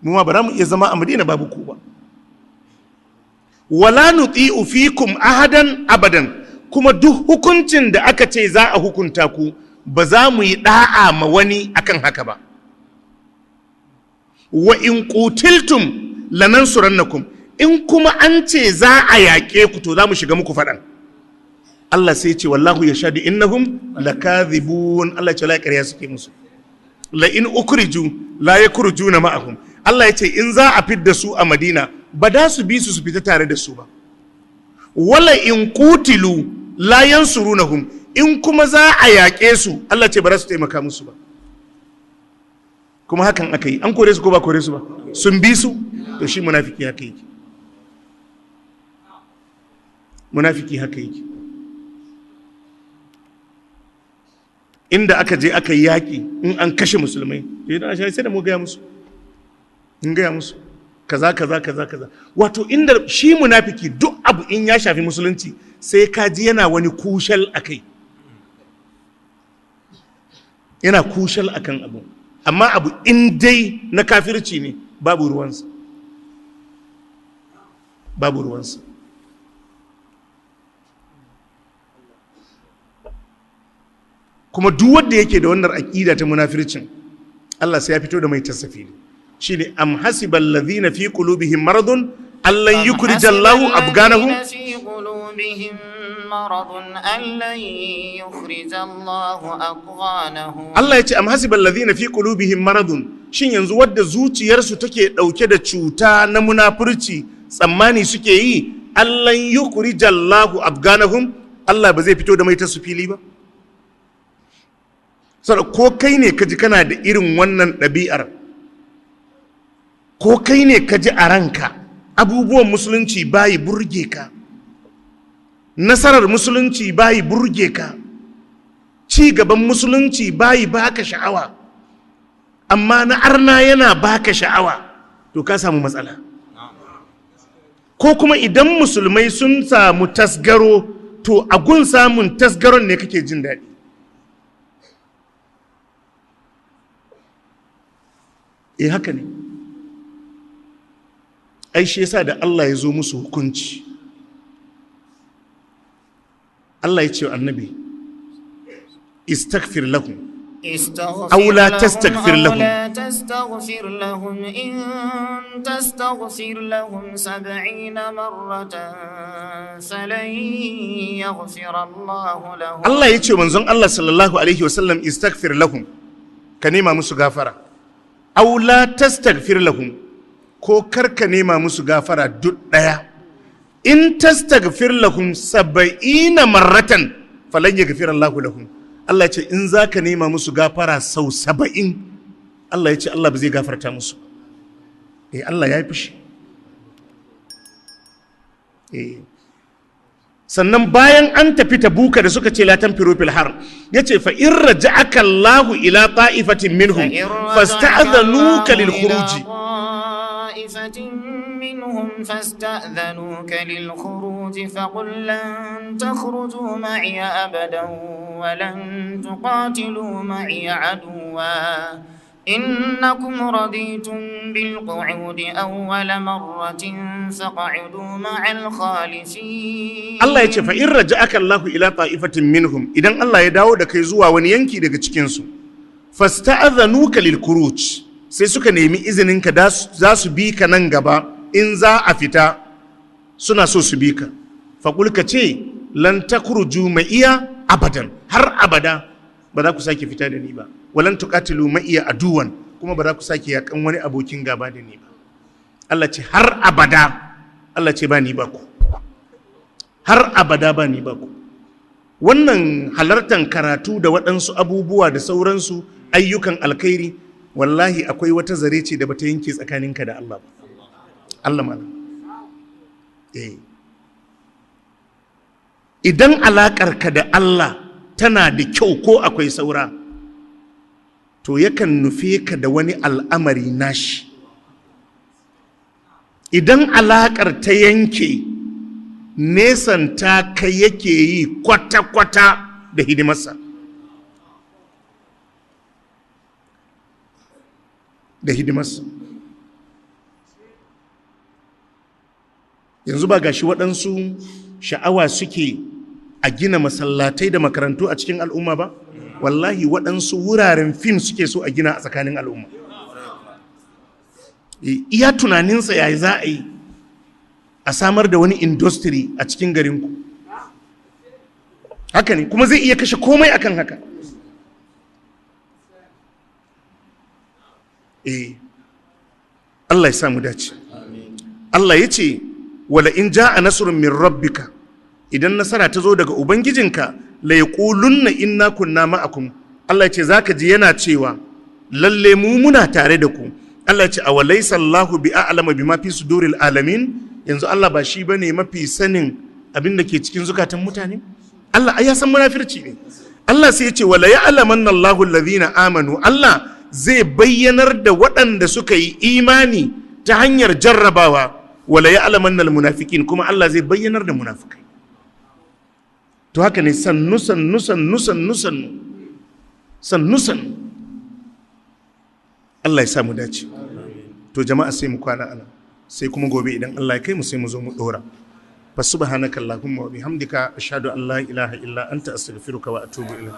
mu ma ba za mu iya zama a Madina babu ku ba wala nuti'u fikum ahadan abadan kuma duk hukuncin da aka ce za a hukunta ku ba za mu yi da'a ma wani akan haka ba wa in qutiltum lanansurannakum in kuma an ce za a yaƙe ku to za mu shiga muku faɗan Allah sai ce wallahu yashhadu innahum lakadhibun Allah ce la ƙarya suke musu la in ukhriju la yakhrujuna ma'ahum Allah ya ce in za a fidda su a Madina ba da su bi su fita tare da su ba wala in qutilu la yansurunahum in kuma za a yaƙe su Allah ce ba za su taimaka musu ba kuma hakan aka yi an kore su ko ba kore su ba sun bi su to shi munafiki haka yake munafiki haka yake inda aka je aka yi yaƙi in an kashe musulmai idan sai da mu gaya musu in gaya musu kaza wato inda shi munafiki duk abu in ya shafi musulunci sai ka ji yana wani kushal akai yana kushal akan abu amma abu in dai na kafirci ne babu ruwansa kuma duk wanda yake da wannan aqida ta munafircin Allah sai ya fito da mai tasafi shine am hasibal ladhina fi qulubihim maradun allan yukhrijallahu abganahum fi qulubihim maradun allan yukhrijallahu abganahum Allah yace am hasibal ladhina fi qulubihim maradun shin yanzu wadda zuciyarsu take dauke da cuta na munafurci tsammani suke yi allan yukhrijallahu abganahum Allah ba zai fito da mai tasfili ba saboda ko kai ne kaji kana da irin wannan ɗabi'ar ko kai ne kaji a ranka abubuwan musulunci bayi burge ka nasarar musulunci bayi burge ka ci gaban musulunci bayi baka sha'awa amma na arna yana baka sha'awa to ka samu matsala ko kuma idan musulmai sun samu tasgaro to a gun samun tasgaron ne kake jin daɗi haka ne ai shi yasa da Allah ya zo musu hukunci Allah ya ce annabi istaghfir lahum aw la tastaghfir lahum in tastaghfir lahum 70 marratan falan yaghfir Allah lahum Allah ya ce manzon Allah sallallahu alaihi wasallam istaghfir lahum ka nema musu gafara aw la tastaghfir lahum ko karka nema musu gafara duk daya in tastaghfir lahum 70 marratan falan yaghfir Allahu lahum. Allah ya ce in zaka nema musu gafara sau 70, Allah ya ce Allah ba zai gafarta musu. Allah ya yi fushi. Sannan bayan an tafi Tabuka da suka ce la tanfiru fil har, yace fa in raja'aka Allahu ila ta'ifatin minhum fasta'adhanuka lil khuruji. منهم فاستأذنوك للخروج فقل لن تخرجوا معي أبدا ولن تقاتلوا معي عدوا إنكم رضيتم بالقعود أول مرة فقعدوا مع الخالفين. الله يقول فإن رجعك الله إلى طائفة منهم إذن الله يداود كيزوا ونينكي دك تشكنسو فاستأذنوك للخروج sai suka nemi izininka za su bi ka nan gaba in za a fita suna so su bi ka faƙul ka ce lan takhruju ma'iya abadan, har abada ba za ku sake fita da ni ba, walan tuqatilu ma'iya aduwan, kuma ba za ku sake yakan wani abokin gaba da ni ba. Allah ce har abada, Allah ce ba ni ba ku, har abada ba ni ba ku. Wannan halartar karatu da waɗansu abubuwa da sauransu ayyukan alkhairi, wallahi akwai wata zare ce da bata yanke tsakaninka da Allah ba. Allah mana. Idan alaƙarka da Allah tana da kyau ko akwai saura, to yakan nufe ka da wani al'amari nashi. Idan alaƙar ta yanke, nesanta ka yake yi kwata-kwata da hidimarsa. Yanzu ba gashi waɗansu sha'awa suke a gina masallatai da makarantu a cikin al'umma ba? Wallahi waɗansu wuraren fim suke so a gina a tsakanin al'umma. Iya tunaninsa yayi za a yi a samar da wani industry a cikin garinku. Haka ne, kuma zai iya kashe komai akan haka. Allah ya samu dace. Allah ya ce wala in ja'a nasrun min rabbika, idan nasara ta zo daga ubangijinka la yaqulunna inna kunna ma'akum. Allah ya ce zaka ji yana cewa lalle mu muna tare da ku. Allah ya ce awalaysa Allahu bi a'lama bima fi suduril alamin. Yanzu Allah ba shi bane mafi sanin abin da ke cikin zukatan mutane? Allah ai ya san munafirci ne. Allah sai ya ce wala ya'lamanna Allahu alladhina amanu. Allah zai bayyanar da waɗanda suka yi imani ta hanyar jarrabawa, wala ya'lamannal munafiqin, kuma Allah zai bayyanar da munafikai. To haka ne sannu Allah ya sa mu dace. To jama'a sai mu kwana ana, sai kuma gobe idan Allah ya kai mu sai mu zo mu dora. Fa subhanakallahumma wa bihamdika ashhadu an la ilaha illa anta astaghfiruka wa atubu ilayk.